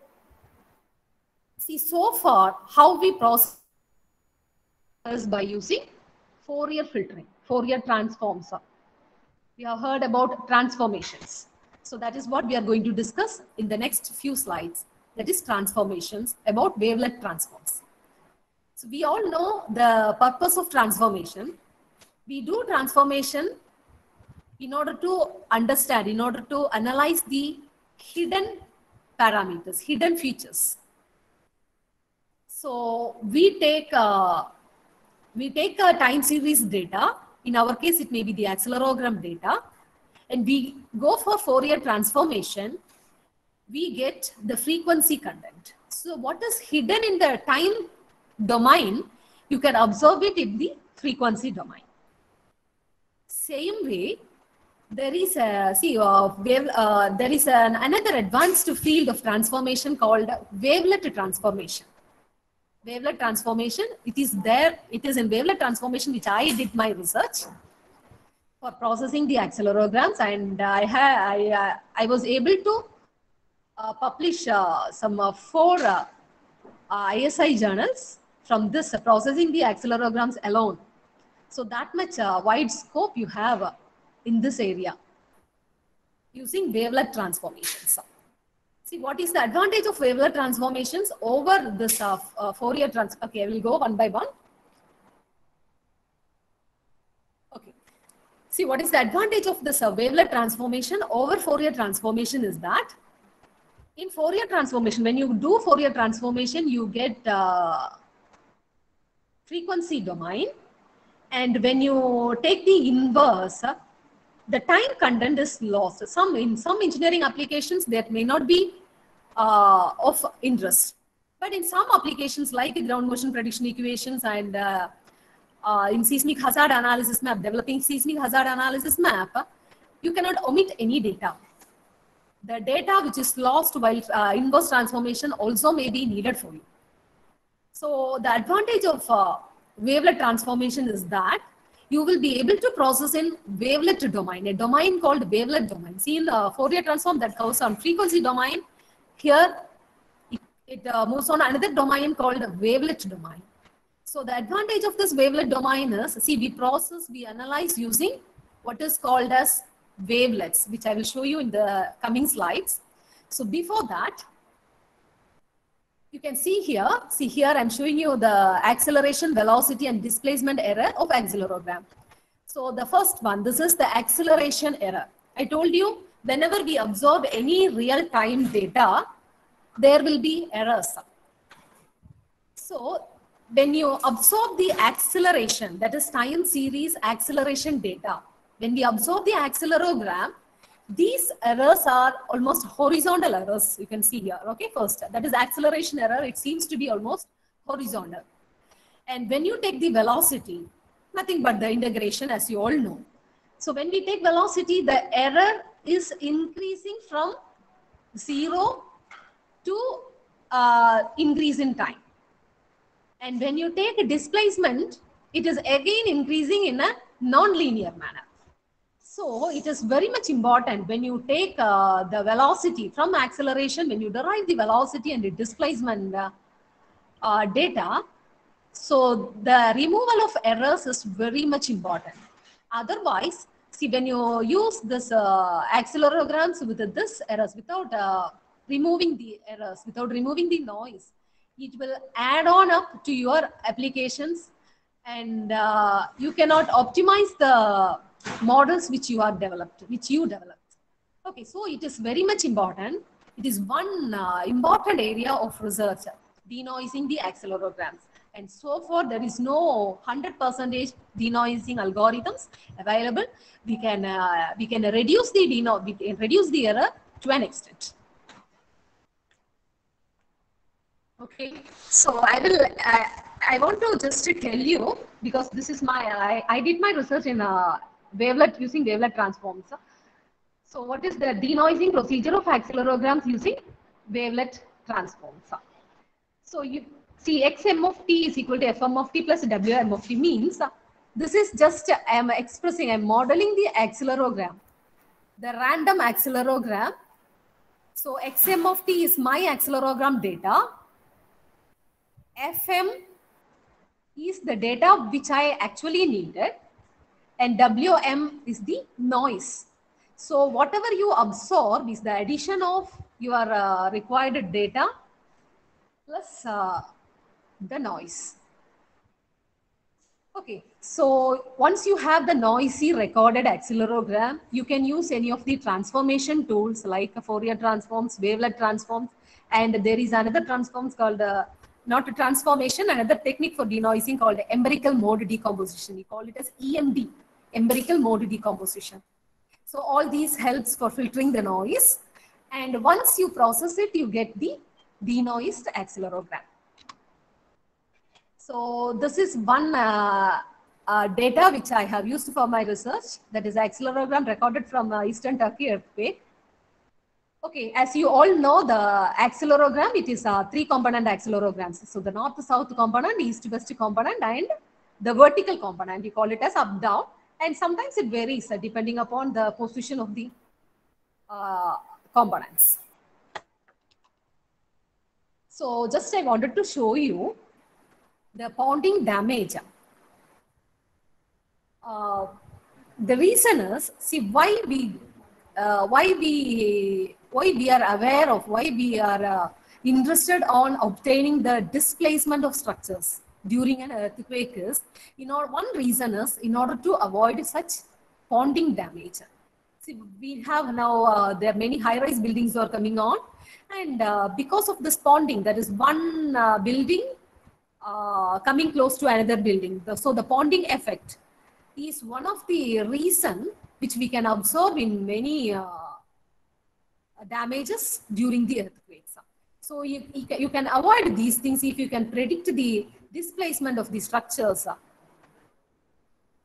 see, so far, how we process by using Fourier filtering, Fourier transforms. We have heard about transformations. So that is what we are going to discuss in the next few slides. That is transformations, about wavelet transforms. So we all know the purpose of transformation. We do transformation in order to understand, in order to analyze the hidden parameters, hidden features. So we take a time series data. In our case, it may be the accelerogram data. and we go for Fourier transformation, we get the frequency content. So what is hidden in the time domain, you can observe it in the frequency domain. Same way, there is another advanced field of transformation called wavelet transformation. Wavelet transformation, it is in wavelet transformation which I did my research for processing the accelerogram, and I was able to publish some 4 ISI journals from this processing the accelerogram alone. So that much wide scope you have in this area using wavelet transformations. See, what is the advantage of wavelet transformations over this Fourier transform? Okay, I will go one by one. Okay. See, what is the advantage of this wavelet transformation over Fourier transformation is that in Fourier transformation, when you do Fourier transformation, you get frequency domain. And when you take the inverse, the time content is lost. In some engineering applications, that may not be of interest. But in some applications like ground motion prediction equations and in seismic hazard analysis map, developing seismic hazard analysis map, you cannot omit any data. The data which is lost while inverse transformation also may be needed for you. So the advantage of wavelet transformation is that you will be able to process in wavelet domain, a domain called wavelet domain. See, in the Fourier transform that goes on frequency domain, here it moves on another domain called wavelet domain. So the advantage of this wavelet domain is, see, we analyze using what is called as wavelets, which I will show you in the coming slides. So before that, you can see here I'm showing you the acceleration, velocity and displacement error of accelerogram. So the first one, this is the acceleration error. I told you whenever we observe any real time data, there will be errors. So when you absorb the acceleration, that is time series acceleration data, when we observe the accelerogram, these errors are almost horizontal errors. You can see here. Okay, first, that is acceleration error. It seems to be almost horizontal. And when you take the velocity, nothing but the integration, as you all know. So when we take velocity, the error is increasing from 0 to increase in time. And when you take a displacement, it is again increasing in a non-linear manner. So it is very much important when you take the velocity from acceleration, when you derive the velocity and the displacement data, so the removal of errors is very much important. Otherwise, see, when you use this accelerograms with this errors, without removing the errors, without removing the noise, it will add on up to your applications, and you cannot optimize the models which you developed. Okay, so it is very much important. It is one important area of research, denoising the accelerograms. And so far, there is no 100% denoising algorithms available. We can reduce the error to an extent. Okay, so I want to just tell you, because this is I did my research in wavelet, using wavelet transforms. So what is the denoising procedure of accelerograms using wavelet transforms? So you see, xm of t is equal to fm of t plus wm of t means this is just I'm modeling the accelerogram, the random accelerogram. So xm of t is my accelerogram data. Fm is the data which I actually needed, and Wm is the noise. So whatever you absorb is the addition of your required data plus the noise. Okay, so once you have the noisy recorded accelerogram, you can use any of the transformation tools like Fourier transforms, wavelet transforms, and there is another transforms called not a transformation, another technique for denoising called empirical mode decomposition. We call it as EMD, empirical mode decomposition. So all these helps for filtering the noise. And once you process it, you get the denoised accelerogram. So this is one data which I have used for my research, that is accelerogram recorded from Eastern Turkey earthquake. Okay, as you all know, the accelerogram, it is 3-component accelegrams. So the north-south component, east-west component, and the vertical component, you call it as up-down. And sometimes it varies depending upon the position of the components. So just I wanted to show you the pounding damage. The reason is, see, why we are aware of, why we are interested on obtaining the displacement of structures during an earthquake is, one reason is in order to avoid such pounding damage. See, we have now, there are many high-rise buildings are coming on, and because of this pounding, that is one building coming close to another building. So the pounding effect is one of the reason which we can observe in many damages during the earthquakes. So you can avoid these things if you can predict the displacement of the structures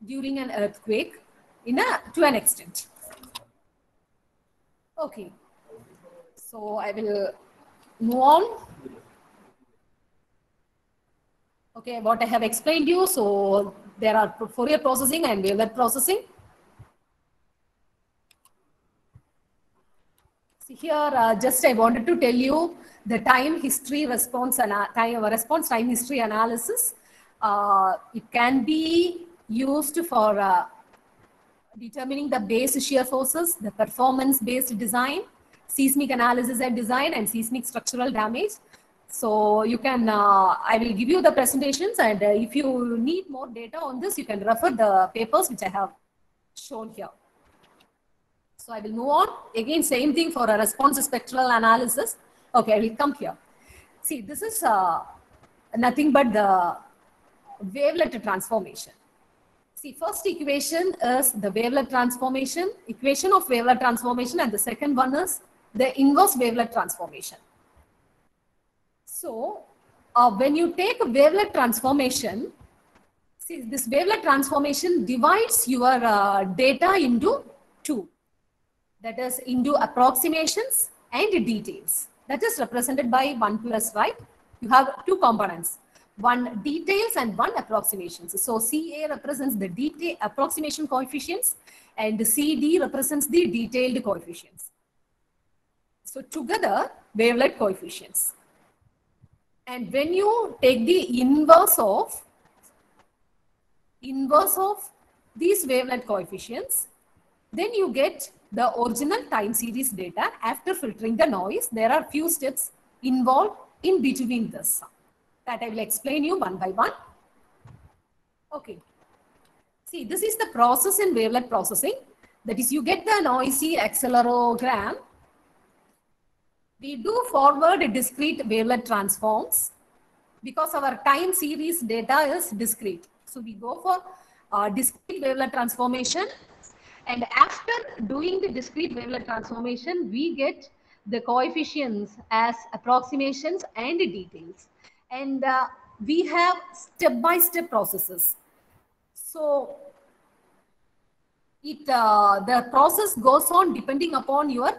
during an earthquake to an extent. Okay, so I will move on. Okay, what I have explained you, so there are Fourier processing and wavelet processing. See here, just I wanted to tell you the time history response and response time history analysis. It can be used for determining the base shear forces, the performance-based design, seismic analysis and design, and seismic structural damage. So you can, I will give you the presentations, and if you need more data on this, you can refer the papers which I have shown here. So I will move on. Again, same thing for a response spectral analysis. Okay, I will come here. See, this is nothing but the wavelet transformation. See, first equation is the wavelet transformation, equation of wavelet transformation, and the second one is the inverse wavelet transformation. So, when you take a wavelet transformation, see, this wavelet transformation divides your data into two. That is into approximations and details. That is represented by 1 plus, right? You have two components, one details and one approximations. So CA represents the detail approximation coefficients and CD represents the detailed coefficients. So together, wavelet coefficients. And when you take the inverse of these wavelet coefficients, then you get the original time series data after filtering the noise. There are few steps involved in between this that I will explain you one by one. Okay. See, this is the process in wavelet processing. That is, you get the noisy accelerogram. We do forward discrete wavelet transforms because our time series data is discrete. So we go for discrete wavelet transformation. And after doing the discrete wavelet transformation, we get the coefficients as approximations and details. And we have step-by-step processes. So the process goes on depending upon your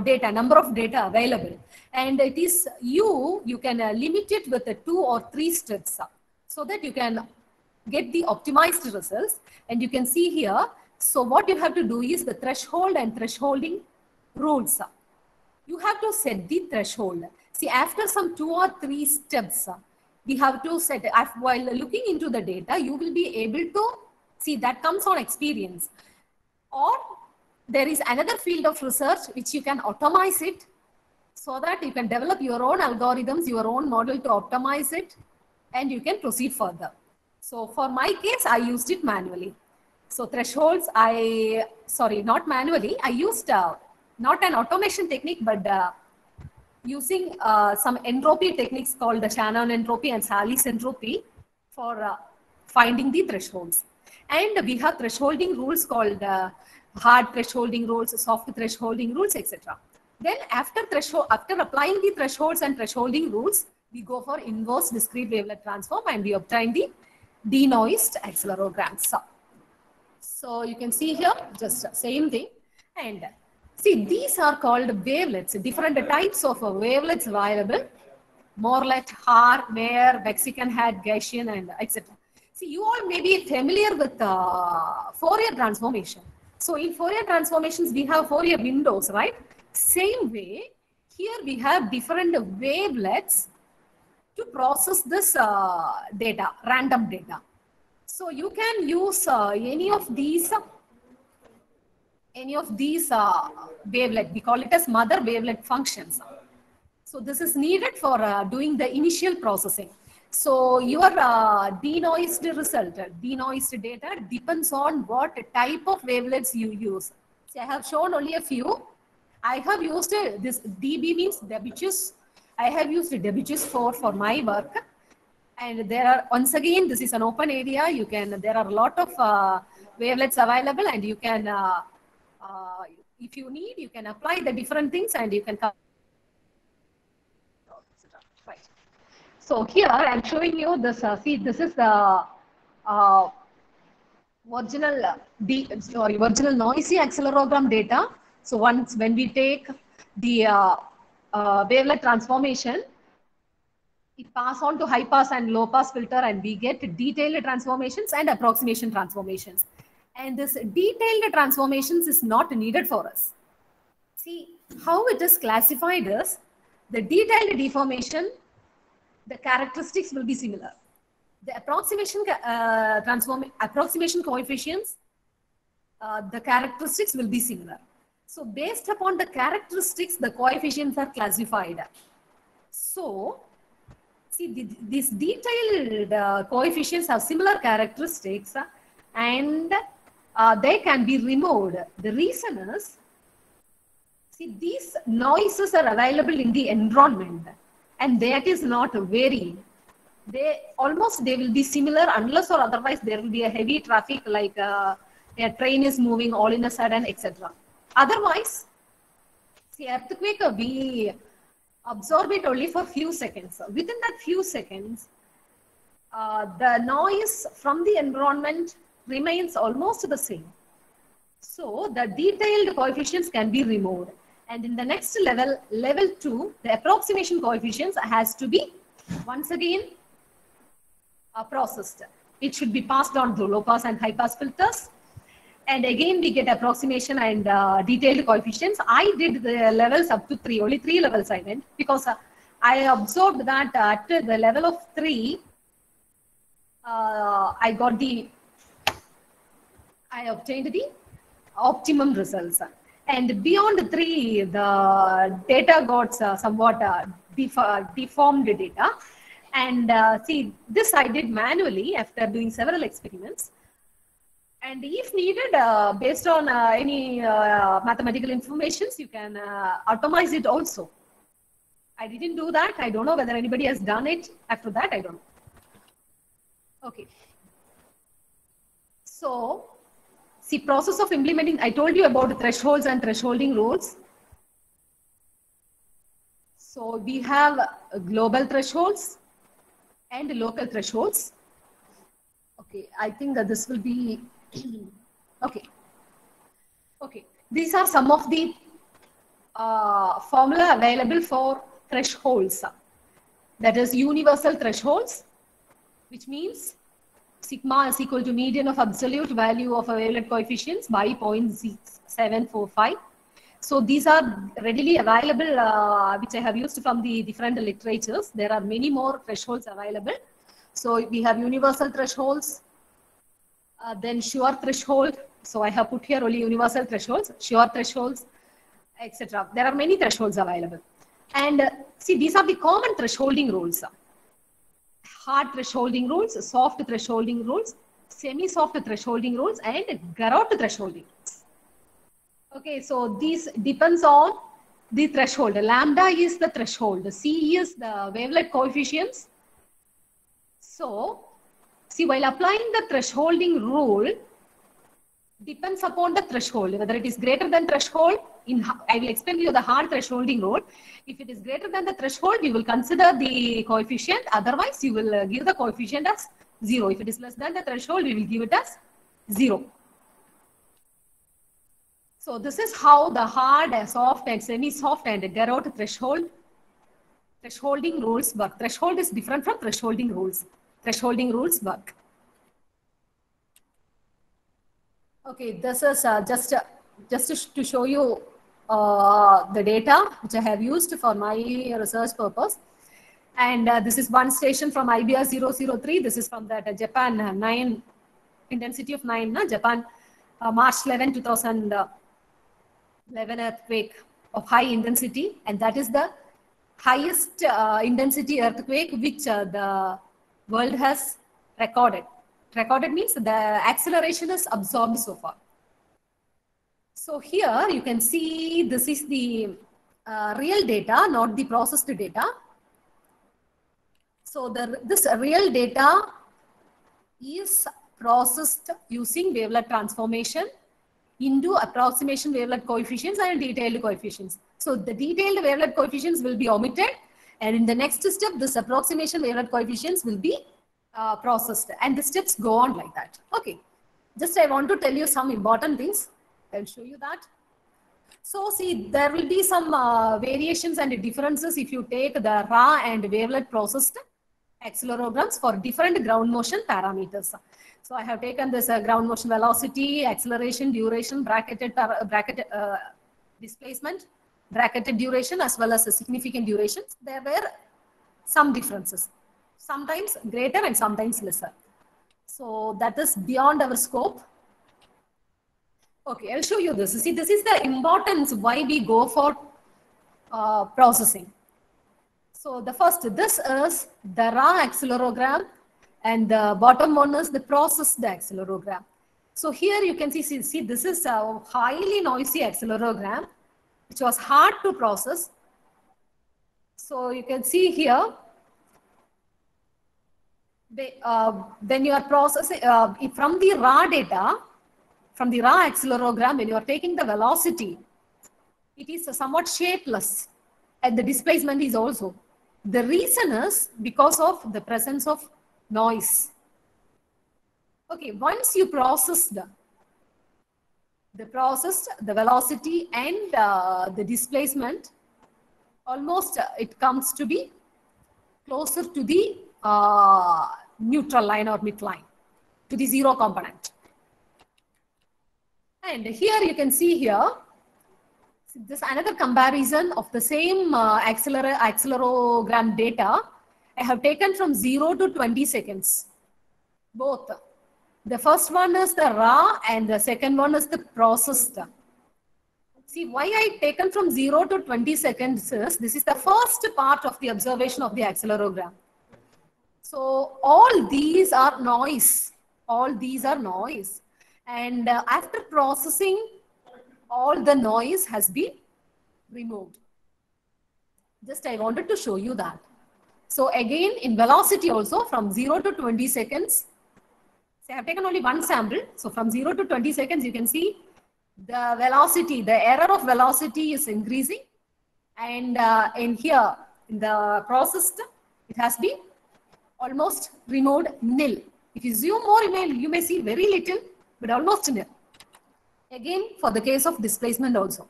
data, number of data available. And it is you can limit it with 2 or 3 steps so that you can get the optimized results. And you can see here, so what you have to do is the threshold and thresholding rules. You have to set the threshold. See, after some 2 or 3 steps, we have to set it. While looking into the data, you will be able to see that comes on experience. Or there is another field of research which you can automate it so that you can develop your own algorithms, your own model to optimize it, and you can proceed further. So for my case, I used it manually. So thresholds, not manually, I used not an automation technique, but using some entropy techniques called the Shannon entropy and Sally's entropy for finding the thresholds. And we have thresholding rules called hard thresholding rules, soft thresholding rules, etc. Then after applying the thresholds and thresholding rules, we go for inverse discrete wavelet transform and we obtain the denoised accelerogram. So you can see here just same thing. And see, these are called wavelets, different types of wavelets available. Morlet, Haar, Mayer, Mexican hat, Gaussian, and etc. See, you all may be familiar with Fourier transformation. So in Fourier transformations, we have Fourier windows, right? Same way, here we have different wavelets to process this data, random data. So you can use any of these wavelet. We call it as mother wavelet functions. So this is needed for doing the initial processing. So your denoised result, denoised data depends on what type of wavelets you use. So I have shown only a few. I have used this dB means Debichus. I have used Debichus for my work. And there are, once again, this is an open area. You can, there are a lot of wavelets available, and you can, if you need, you can apply the different things and you can come. Right. So here I'm showing you this, see, this is the original noisy accelerogram data. So when we take the wavelet transformation, it pass on to high pass and low pass filter, and we get detailed transformations and approximation transformations. And this detailed transformations is not needed for us. See how it is classified is the detailed deformation, the characteristics will be similar. The approximation approximation coefficients, the characteristics will be similar. So based upon the characteristics, the coefficients are classified. So see, these detailed coefficients have similar characteristics and they can be removed. The reason is, see, these noises are available in the environment and that is not varying. They will be similar unless or otherwise there will be a heavy traffic like a train is moving all in a sudden, etc. Otherwise, see, earthquake, we absorb it only for few seconds. Within that few seconds, the noise from the environment remains almost the same. So the detailed coefficients can be removed. And in the next level, level 2, the approximation coefficients has to be once again processed. It should be passed on to low pass and high pass filters. And again, we get approximation and detailed coefficients. I did the levels up to 3, only 3 levels I went, because I observed that at the level of 3, I obtained the optimum results. And beyond 3, the data got somewhat deformed data. And see, this I did manually after doing several experiments. And if needed, based on any mathematical informations, you can atomize it also. I didn't do that. I don't know whether anybody has done it. After that, I don't know. Okay. So, see, process of implementing, I told you about thresholds and thresholding rules. So, we have global thresholds and local thresholds. Okay, I think that this will be okay. Okay, these are some of the formula available for thresholds. That is universal thresholds, which means sigma is equal to median of absolute value of a wavelet coefficients by 0.745. So these are readily available, which I have used from the different literatures. There are many more thresholds available. So we have universal thresholds, then Shewar threshold. So I have put here only universal thresholds, Shewar thresholds, etc. There are many thresholds available. And see, these are the common thresholding rules. Hard thresholding rules, soft thresholding rules, semi-soft thresholding rules, and Garrot thresholding rules. Okay, so these depends on the threshold. Lambda is the threshold. C is the wavelet coefficients. So See, while applying the thresholding rule, depends upon the threshold, whether it is greater than threshold. I will explain to you the hard thresholding rule. If it is greater than the threshold, you will consider the coefficient. Otherwise, you will give the coefficient as 0. If it is less than the threshold, we will give it as 0. So this is how the hard, soft, and semi-soft and Garrod thresholding rules work. Threshold is different from thresholding rules. Thresholding rules work. Okay, this is just to show you the data which I have used for my research purpose. And this is one station from IBR 003. This is from that Japan 9, intensity of 9, Japan March 11, 2011 earthquake of high intensity. And that is the highest intensity earthquake which the world has recorded. Recorded means the acceleration is absorbed so far. So here you can see this is the real data, not the processed data. So this real data is processed using wavelet transformation into approximation wavelet coefficients and detailed coefficients. So the detailed wavelet coefficients will be omitted, and in the next step, this approximation wavelet coefficients will be processed, and the steps go on like that. Okay, just I want to tell you some important things. I'll show you that. So see, there will be some variations and differences if you take the raw and wavelet processed accelerograms for different ground motion parameters. So I have taken this ground motion velocity, acceleration, duration, bracketed displacement, bracketed duration, as well as the significant durations. There were some differences, sometimes greater and sometimes lesser. So that is beyond our scope. Okay, I'll show you this. See, this is the importance why we go for processing. So the first, this is the raw accelerogram, and the bottom one is the processed accelerogram. So here you can see this is a highly noisy accelerogram, which was hard to process. So you can see here, when you are processing from the raw data, from the raw accelerogram, when you are taking the velocity, it is somewhat shapeless, and the displacement is also. The reason is because of the presence of noise. Okay, once you process the velocity and the displacement, almost it comes to be closer to the neutral line or midline, to the zero component. And here you can see here, this another comparison of the same accelerogram data. I have taken from 0 to 20 seconds, both. The first one is the raw and the second one is the processed. See, why I taken from 0 to 20 seconds is, this is the first part of the observation of the accelerogram. So all these are noise. All these are noise. And after processing, all the noise has been removed. Just I wanted to show you that. So again, in velocity also, from 0 to 20 seconds, so I have taken only one sample. So from 0 to 20 seconds, you can see the velocity, the error of velocity is increasing. And in here, in the processed, it has been almost removed nil. If you zoom more, you may see very little, but almost nil. Again, for the case of displacement also.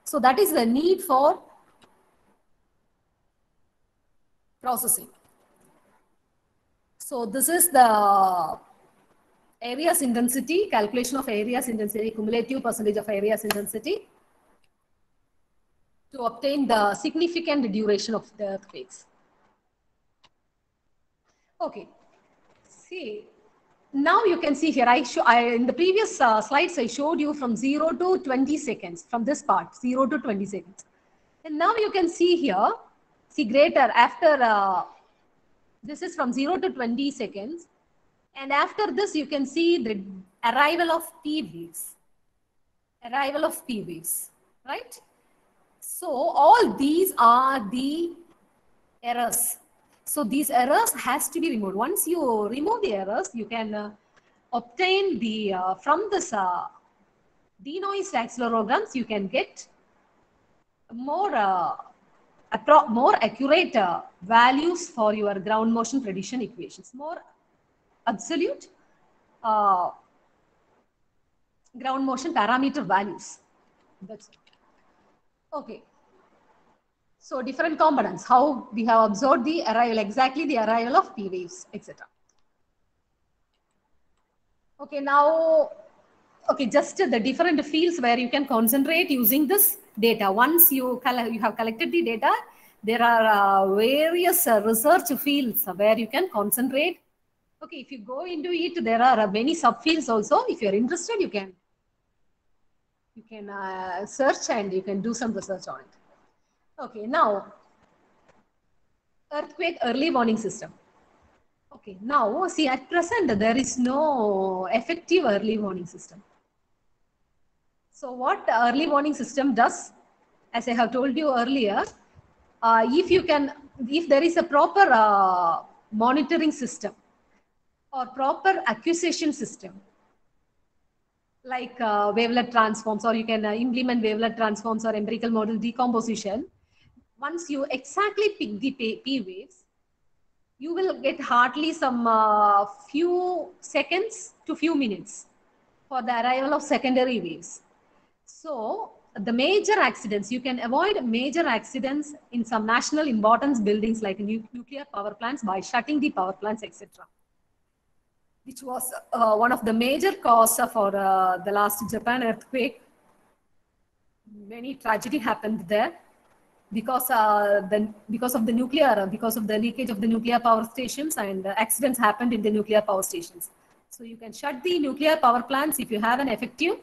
So that is the need for processing. So this is the areas intensity, calculation of areas intensity, cumulative percentage of areas intensity to obtain the significant duration of the earthquakes. Okay, see, now you can see here, in the previous slides, I showed you from 0 to 20 seconds, from this part, 0 to 20 seconds. And now you can see here, see greater after, this is from 0 to 20 seconds. And after this, you can see the arrival of P waves. Arrival of P waves, right? So all these are the errors. So these errors has to be removed. Once you remove the errors, you can obtain the, from this denoised accelerometers, you can get more more accurate values for your ground motion prediction equations, more absolute ground motion parameter values. That's it. Okay. So different components, how we have observed the arrival, exactly the arrival of P waves, etc. Okay, now, okay, just the different fields where you can concentrate using this data. Once you have collected the data, there are various research fields where you can concentrate. Okay, if you go into it, there are many subfields also. If you're interested, you can search and you can do some research on it. Okay, now, earthquake early warning system. Okay, now see, at present there is no effective early warning system. So what the early warning system does, as I have told you earlier, if there is a proper monitoring system or proper acquisition system, like wavelet transforms, or you can implement wavelet transforms or empirical model decomposition. Once you exactly pick the P waves, you will get hardly some few seconds to few minutes for the arrival of secondary waves. So the major accidents, you can avoid major accidents in some national importance buildings like nuclear power plants by shutting the power plants, etc. Which was one of the major causes for the last Japan earthquake. Many tragedy happened there because of the leakage of the nuclear power stations, and accidents happened in the nuclear power stations. So you can shut the nuclear power plants if you have an effective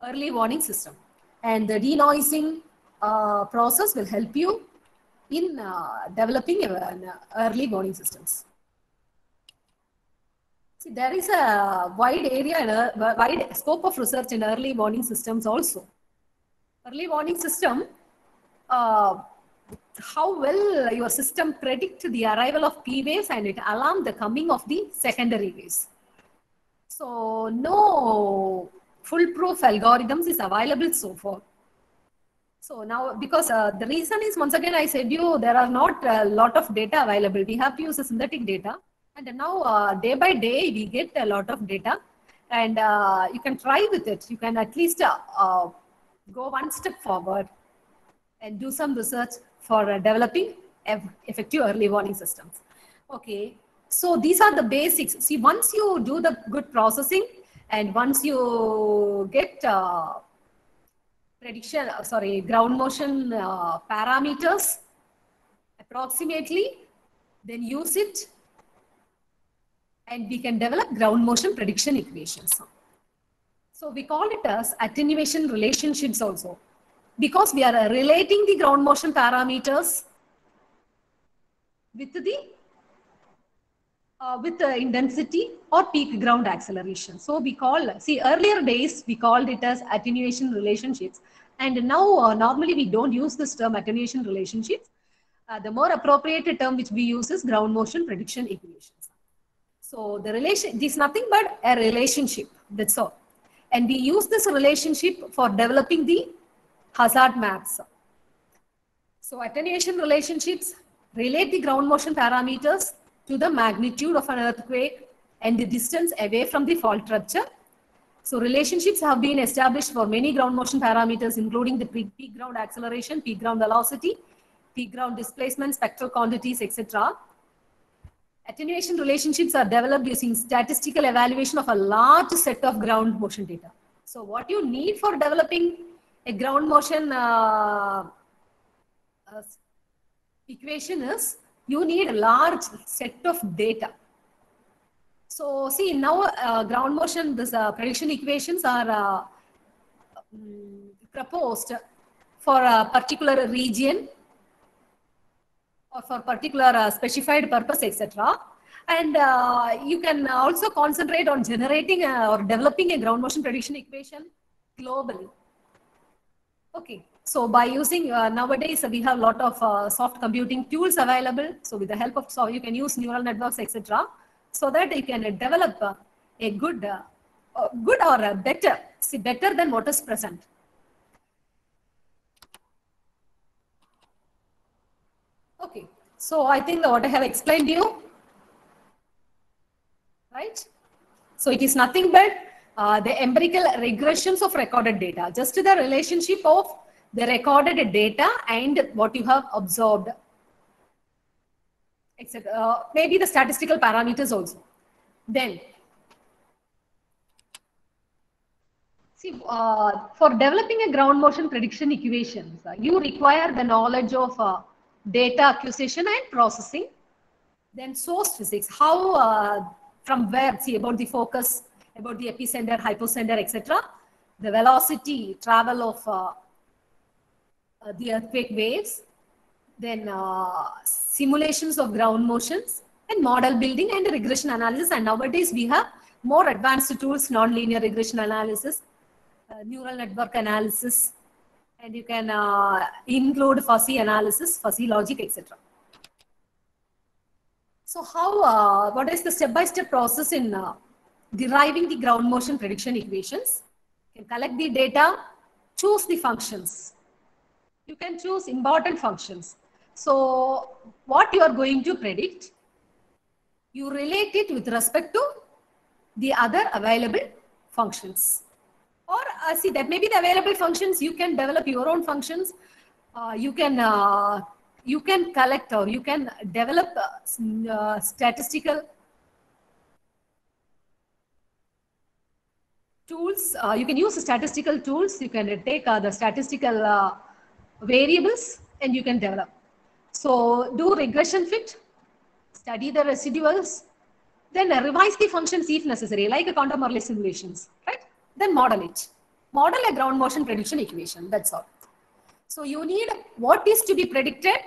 early warning system. And the denoising process will help you in developing early warning systems. See, there is a wide area and a wide scope of research in early warning systems also. Early warning system, how well your system predict the arrival of P waves and it alarm the coming of the secondary waves. So no foolproof algorithms is available so far. So now, because the reason is, once again, I said you, there are not a lot of data available. We have to use a synthetic data. And now day by day, we get a lot of data, and you can try with it. You can at least go one step forward and do some research for developing effective early warning systems. Okay, so these are the basics. See, once you do the good processing and once you get ground motion parameters approximately, then use it, and we can develop ground motion prediction equations. So we call it as attenuation relationships also, because we are relating the ground motion parameters with the intensity or peak ground acceleration. So we call, see, earlier days we called it as attenuation relationships, and now normally we don't use this term attenuation relationships. The more appropriate term which we use is ground motion prediction equations. So the relation is nothing but a relationship, that's all. And we use this relationship for developing the hazard maps. So attenuation relationships relate the ground motion parameters to the magnitude of an earthquake and the distance away from the fault rupture. So relationships have been established for many ground motion parameters, including the peak ground acceleration, peak ground velocity, peak ground displacement, spectral quantities, etc. Attenuation relationships are developed using statistical evaluation of a large set of ground motion data. So what you need for developing a ground motion equation is, you need a large set of data. So see, now ground motion, this prediction equations are proposed for a particular region or for particular specified purpose, etc. And you can also concentrate on generating or developing a ground motion prediction equation globally. Okay, So by using nowadays we have a lot of soft computing tools available. So with the help of you can use neural networks, etc., so that you can develop a good or a better, better than what is present. Okay, so I think what I have explained to you, right? So it is nothing but the empirical regressions of recorded data, just the relationship of the recorded data and what you have observed, etc. Maybe the statistical parameters also. Then, see, for developing a ground motion prediction equations, you require the knowledge of data acquisition and processing. Then source physics, how, from where, see about the focus, about the epicenter, hypocenter, etc. The velocity, travel of the earthquake waves, then simulations of ground motions, and model building and regression analysis. And nowadays we have more advanced tools, nonlinear regression analysis, neural network analysis, and you can include fuzzy analysis, fuzzy logic, etc. So how, what is the step-by-step process in deriving the ground motion prediction equations? You can collect the data, choose the functions. You can choose important functions. So what you are going to predict, you relate it with respect to the other available functions. Or see, that may be the available functions, you can develop your own functions. You can collect or you can develop statistical tools. You can use statistical tools. You can take the statistical variables and you can develop. So do regression fit, study the residuals, then revise the functions if necessary, like a quantum Morley simulations, right? Then model it. Model a ground motion prediction equation, that's all. So you need what is to be predicted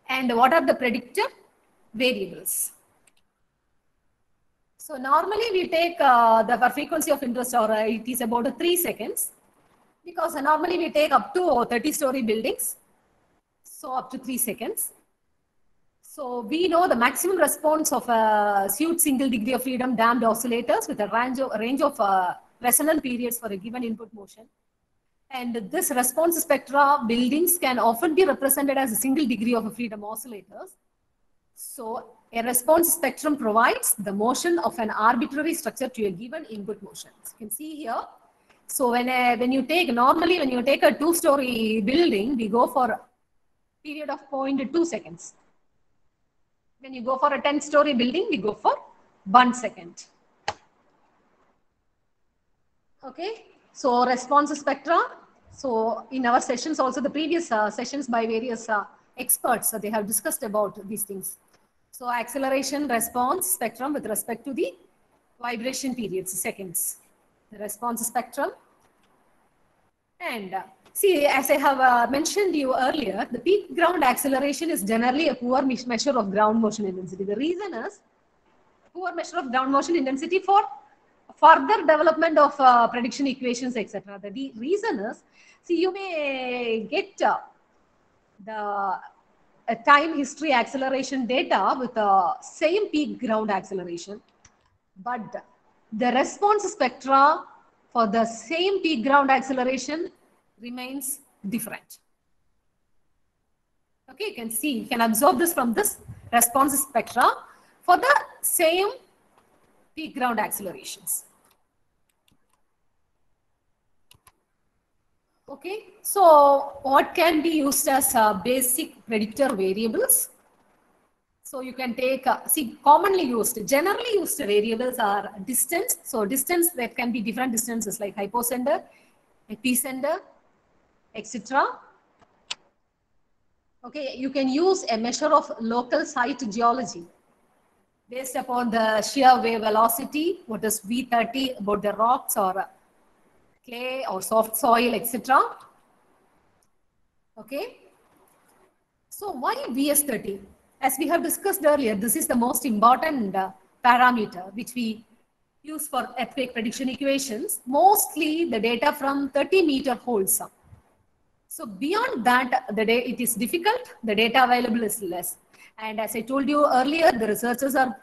and what are the predictor variables. So normally we take the frequency of interest, or it is about 3 seconds, because normally we take up to 30-story buildings. So up to 3 seconds. So we know the maximum response of a suit single degree of freedom damped oscillators with a range of resonant periods for a given input motion. And this response spectra buildings can often be represented as a single degree of freedom oscillators. So a response spectrum provides the motion of an arbitrary structure to a given input motion. So you can see here. So when you take, normally when you take a 2-story building, we go for a period of 0.2 seconds. When you go for a 10-story building, we go for 1 second. Okay, so response spectra. So in our sessions, also the previous sessions by various experts, they have discussed about these things. So acceleration response spectrum with respect to the vibration periods, seconds. The response spectrum. And see, as I have mentioned you earlier, the peak ground acceleration is generally a poor measure of ground motion intensity. The reason is poor measure of ground motion intensity for further development of prediction equations, etc. The reason is, see, you may get the time history acceleration data with the same peak ground acceleration, but the response spectra for the same peak ground acceleration remains different. Okay, you can see, you can absorb this from this response spectra for the same peak ground accelerations. Okay, so what can be used as basic predictor variables? So you can take, see, commonly used, generally used variables are distance. So distance, there can be different distances like hypocenter, epicenter, etc. Okay, you can use a measure of local site geology based upon the shear wave velocity, what is V30 about the rocks or clay or soft soil, etc. Okay. So why VS30? As we have discussed earlier, this is the most important parameter which we use for earthquake prediction equations. Mostly the data from 30-meter holes. So beyond that, it is difficult, the data available is less. And as I told you earlier, the researchers are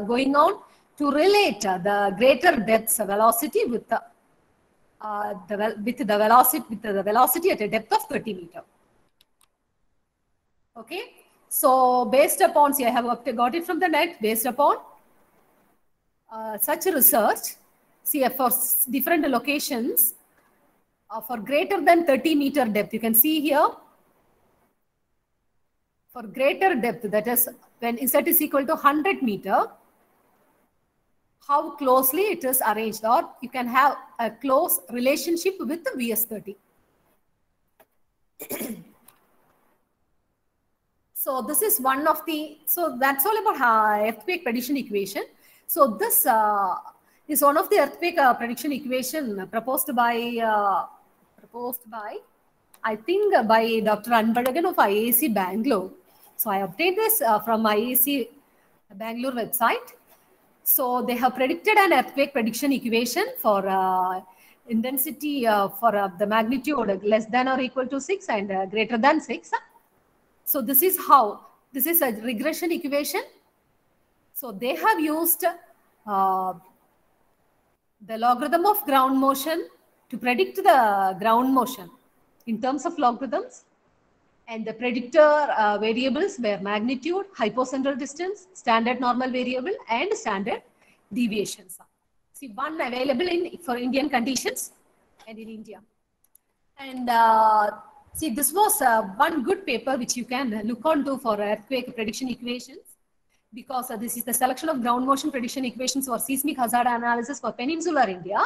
going on to relate the greater depths velocity with the velocity at a depth of 30 meters. Okay, so based upon, see, I have got it from the net, based upon such research, see, for different locations, for greater than 30-meter depth, you can see here, for greater depth, that is when Z is equal to 100 meter, how closely it is arranged, or you can have a close relationship with the VS30. So this is one of the, so that's all about earthquake prediction equation. So this is one of the earthquake prediction equation proposed by I think by Dr. Anbadagan of IISc Bangalore. So I obtained this from IISc Bangalore website. So they have predicted an earthquake prediction equation for intensity for the magnitude less than or equal to 6 and greater than 6. So this is how, this is a regression equation. So they have used the logarithm of ground motion to predict the ground motion in terms of logarithms, and the predictor variables were magnitude, hypocentral distance, standard normal variable, and standard deviations. See, one available for Indian conditions and in India. And see, this was one good paper which you can look onto for earthquake prediction equations, because this is the selection of ground motion prediction equations for seismic hazard analysis for peninsular India.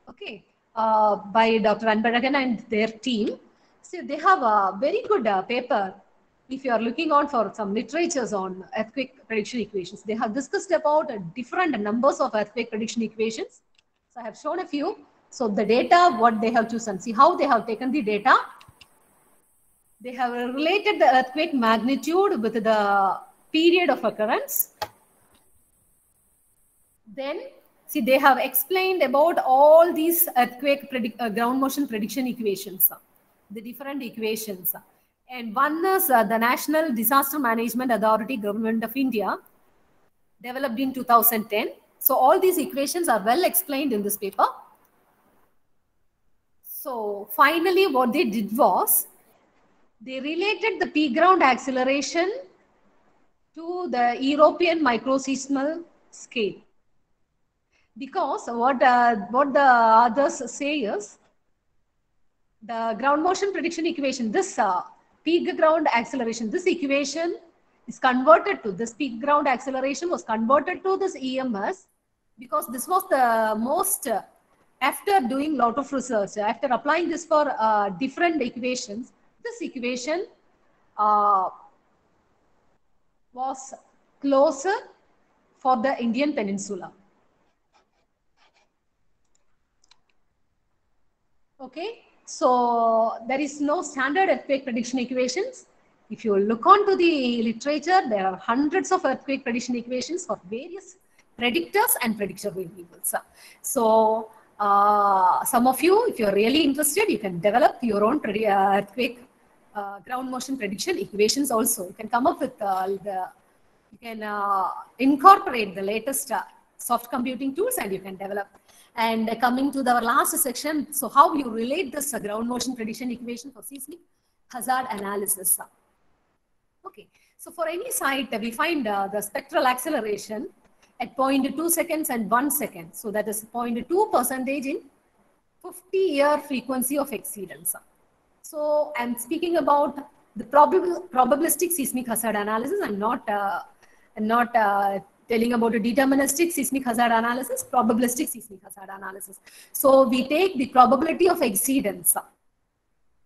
Okay, by Dr. Anbadagan and their team. So they have a very good paper. If you are looking on for some literatures on earthquake prediction equations, they have discussed about different numbers of earthquake prediction equations. So I have shown a few. So the data, what they have chosen, see how they have taken the data. They have related the earthquake magnitude with the period of occurrence. Then, see, they have explained about all these earthquake ground motion prediction equations, the different equations. And one is the National Disaster Management Authority, Government of India, developed in 2010. So all these equations are well explained in this paper. So finally, what they did was, they related the peak ground acceleration to the European microseismal scale. Because what the others say is, the ground motion prediction equation, this peak ground acceleration, this equation is converted to, this peak ground acceleration was converted to this EMS, because this was the most, after doing lot of research, after applying this for different equations, this equation was closer for the Indian peninsula. Okay, so there is no standard earthquake prediction equations. If you look onto the literature, there are hundreds of earthquake prediction equations for various predictors and predictor variables. So some of you, if you're really interested, you can develop your own earthquake ground motion prediction equations also. You can come up with you can incorporate the latest soft computing tools and you can develop. And coming to our last section, so how you relate this ground motion prediction equation for seismic hazard analysis. Okay, so for any site, we find the spectral acceleration at 0.2 seconds and 1 second. So that is 0.2% in 50-year frequency of exceedance. So I'm speaking about the probabilistic seismic hazard analysis. I'm not telling about a deterministic seismic hazard analysis, probabilistic seismic hazard analysis. So we take the probability of exceedance.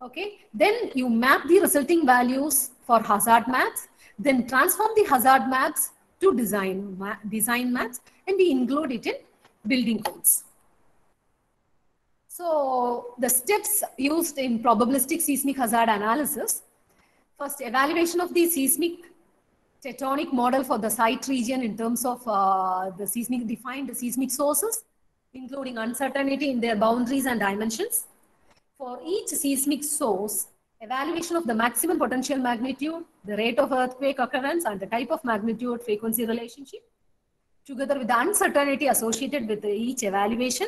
Okay, then you map the resulting values for hazard maps, then transform the hazard maps to design maps, and we include it in building codes. So the steps used in probabilistic seismic hazard analysis: first, evaluation of the seismic tectonic model for the site region in terms of the seismic defined seismic sources, including uncertainty in their boundaries and dimensions. For each seismic source, evaluation of the maximum potential magnitude, the rate of earthquake occurrence, and the type of magnitude frequency relationship, together with the uncertainty associated with each evaluation,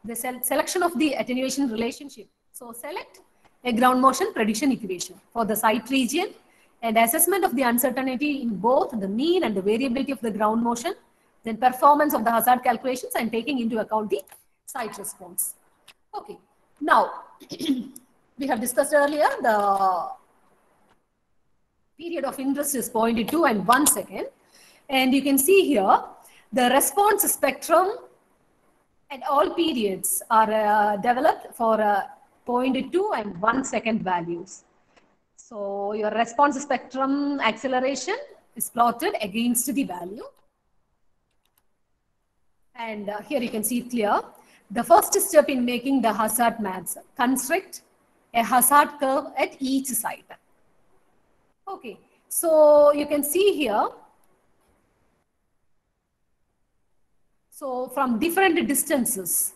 the selection of the attenuation relationship. So select a ground motion prediction equation for the site region and assessment of the uncertainty in both the mean and the variability of the ground motion, then performance of the hazard calculations and taking into account the site response. Okay, now we have discussed earlier the period of interest is 0.2 and 1 second. And you can see here the response spectrum at all periods are developed for 0.2 and 1 second values. So your response spectrum acceleration is plotted against the value. And here you can see it clear. The first step in making the hazard maps, construct a hazard curve at each site. Okay, so you can see here. So from different distances,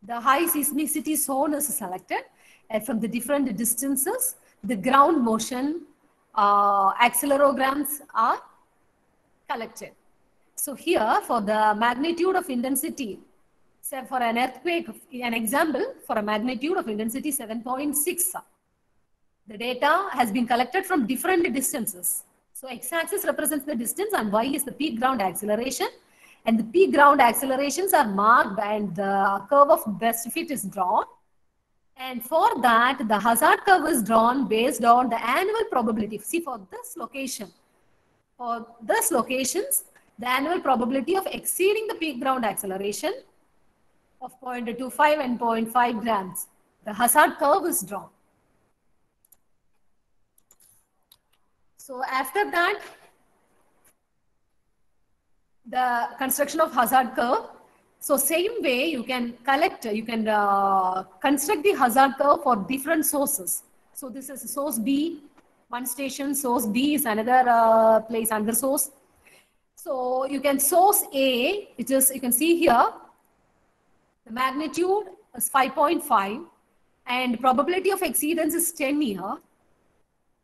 the high seismicity zone is selected, and from the different distances, the ground motion accelerograms are collected. So here for the magnitude of intensity, say for an earthquake, an example for a magnitude of intensity 7.6, the data has been collected from different distances. So x-axis represents the distance and y is the peak ground acceleration. And the peak ground accelerations are marked and the curve of best fit is drawn. And for that, the hazard curve is drawn based on the annual probability. See, for this location, for this locations, the annual probability of exceeding the peak ground acceleration of 0.25 and 0.5 grams. The hazard curve is drawn. So after that, the construction of hazard curve. So same way you can construct the hazard curve for different sources. So this is source B, one station, source B is another place under source. So you can source A, which is, you can see here, the magnitude is 5.5 and probability of exceedance is 10 here.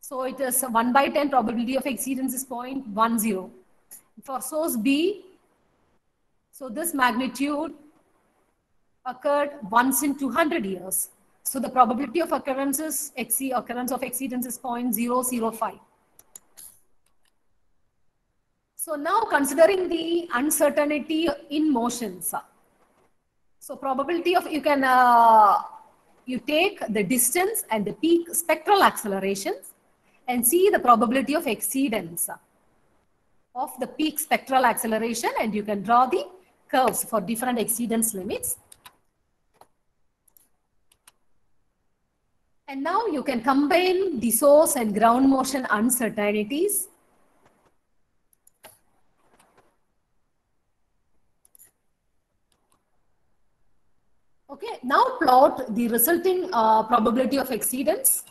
So it is 1 by 10 probability of exceedance is 0.10. For source B, so this magnitude occurred once in 200 years. So the probability of occurrence of exceedance is 0.005. So now considering the uncertainty in motions. So probability of, you take the distance and the peak spectral accelerations and see the probability of exceedance of the peak spectral acceleration, and you can draw the curves for different exceedance limits. And now you can combine the source and ground motion uncertainties. Okay, now plot the resulting probability of exceedance.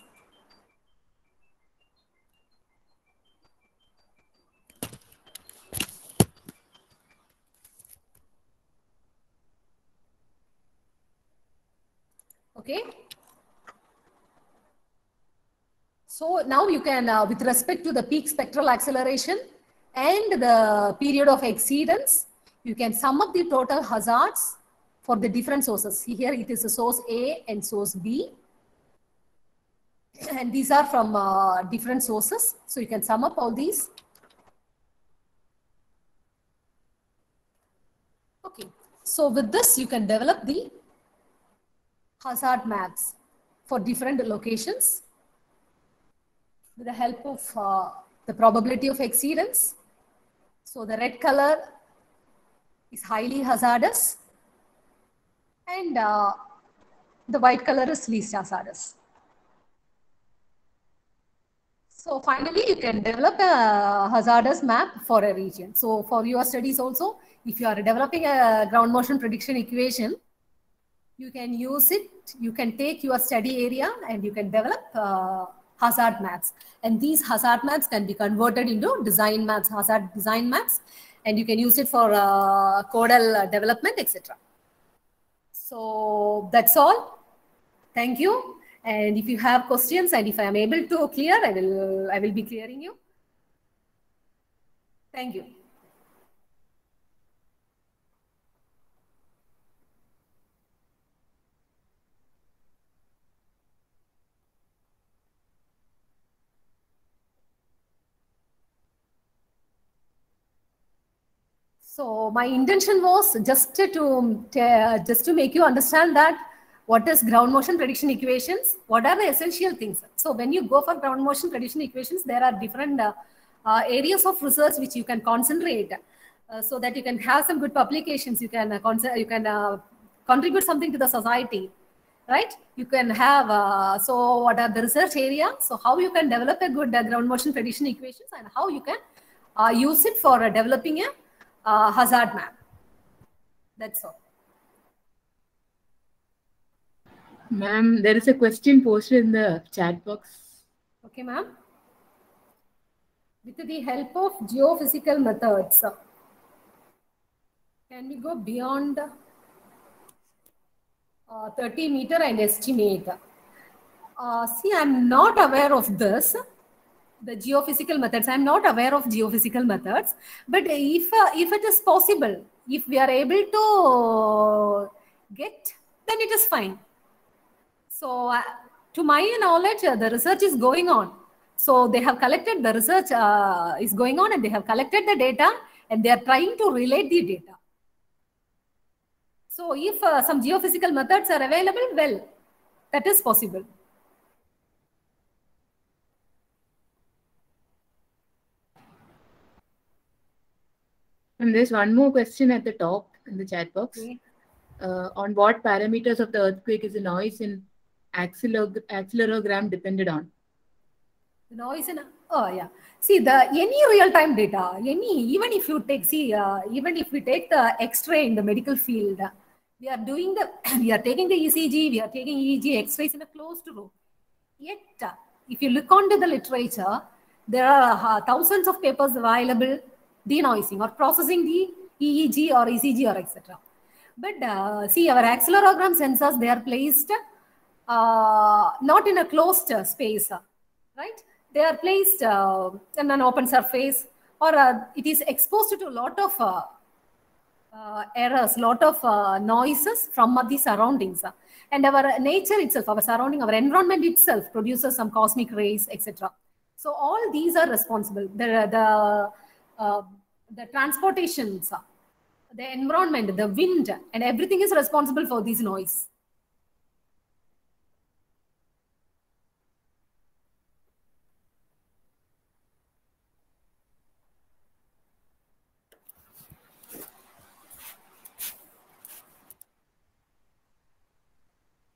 Okay. So now you can, with respect to the peak spectral acceleration and the period of exceedance, you can sum up the total hazards for the different sources. See here, it is a source A and source B. And these are from different sources. So you can sum up all these. Okay. So with this, you can develop the hazard maps for different locations with the help of the probability of exceedance. So the red color is highly hazardous and the white color is least hazardous. So finally, you can develop a hazardous map for a region. So for your studies also, if you are developing a ground motion prediction equation, you can use it, you can take your study area and you can develop hazard maps. And these hazard maps can be converted into design maps, hazard design maps, and you can use it for codal development, etc. So that's all. Thank you. And if you have questions and if I am able to clear, I will be clearing you. Thank you. So my intention was just to make you understand that what is ground motion prediction equations, what are the essential things. So when you go for ground motion prediction equations, there are different areas of research which you can concentrate so that you can have some good publications. You can contribute something to the society, right? You can have, so what are the research areas? So how you can develop a good ground motion prediction equations and how you can use it for developing a hazard map. That's all. Ma'am, there is a question posted in the chat box. Okay, ma'am. With the help of geophysical methods, can we go beyond 30 meter and estimate? See, I'm not aware of this. The geophysical methods, I'm not aware of geophysical methods, but if it is possible, if we are able to get, then it is fine. So to my knowledge, the research is going on. So they have collected, the research is going on and they have collected the data and they are trying to relate the data. So if some geophysical methods are available, well, that is possible. And there's one more question at the top in the chat box. Okay. On what parameters of the earthquake is the noise in accelerogram depended on? The noise in, oh yeah. See, any real-time data, even if you take, even if we take the X-ray in the medical field, we are taking the ECG, we are taking EEG, X-rays in a closed room. Yet, if you look onto the literature, there are thousands of papers available denoising or processing the EEG or ECG or etc. But see, our accelerogram sensors, they are placed not in a closed space, right? They are placed in an open surface, or it is exposed to a lot of errors, lot of noises from the surroundings. And our nature itself, our surrounding, our environment itself produces some cosmic rays, etc. So all these are responsible. The transportations, the environment, the wind, and everything is responsible for this noise.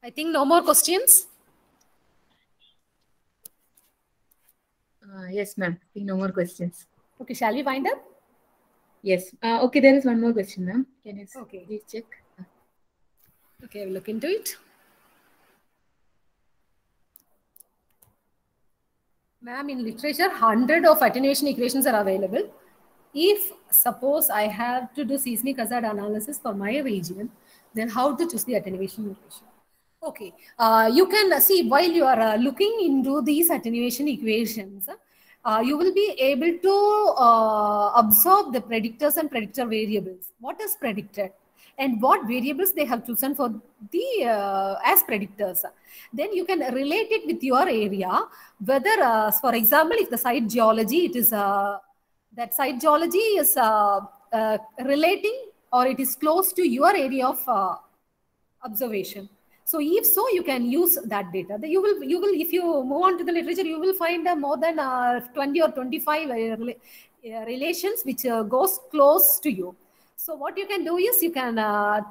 I think no more questions. Yes, ma'am. I think no more questions. Okay, shall we wind up? Yes. Okay, there is one more question, ma'am. Can you please check? Okay, I will look into it. Ma'am, in literature, 100 of attenuation equations are available. If suppose I have to do seismic hazard analysis for my region, then how to choose the attenuation equation? Okay, you can see while you are looking into these attenuation equations, you will be able to absorb the predictors and predictor variables. What is predicted and what variables they have chosen for the as predictors. Then you can relate it with your area, whether, for example, if the site geology, it is that site geology is relating or it is close to your area of observation. So if so, you can use that data. You will, if you move on to the literature, you will find more than 20 or 25 relations which goes close to you. So what you can do is you can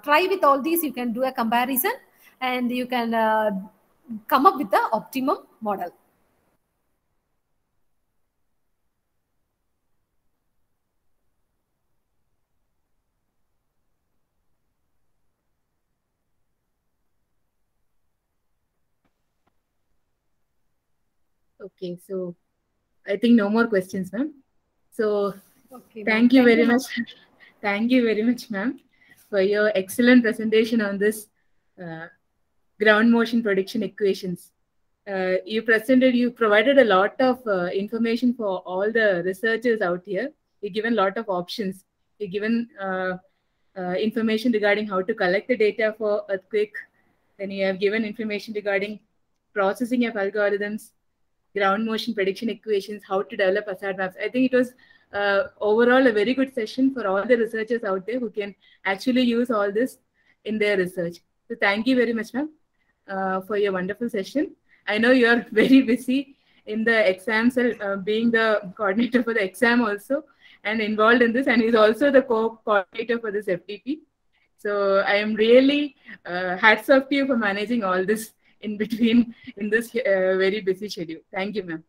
try with all these, you can do a comparison and you can come up with the optimum model. Okay, so I think no more questions, ma'am. So okay, thank you very much. Thank you very much, ma'am, for your excellent presentation on this ground motion prediction equations. You provided a lot of information for all the researchers out here. You've given a lot of options. You've given information regarding how to collect the data for earthquake. Then you have given information regarding processing of algorithms, ground motion prediction equations, how to develop hazard maps. I think it was overall a very good session for all the researchers out there who can actually use all this in their research. So thank you very much, ma'am, for your wonderful session. I know you are very busy in the exam cell, being the coordinator for the exam also, and involved in this, and he's also the co-coordinator for this FDP. So I am really hats off to you for managing all this in between in this very busy schedule. Thank you, ma'am.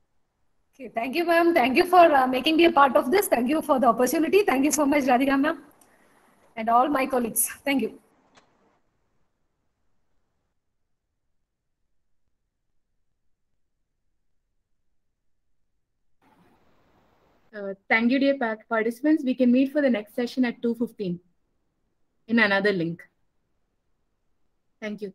Okay, thank you, ma'am. Thank you for making me a part of this. Thank you for the opportunity. Thank you so much, Radhika ma'am, and all my colleagues. Thank you. Thank you, dear participants. We can meet for the next session at 2:15 in another link. Thank you.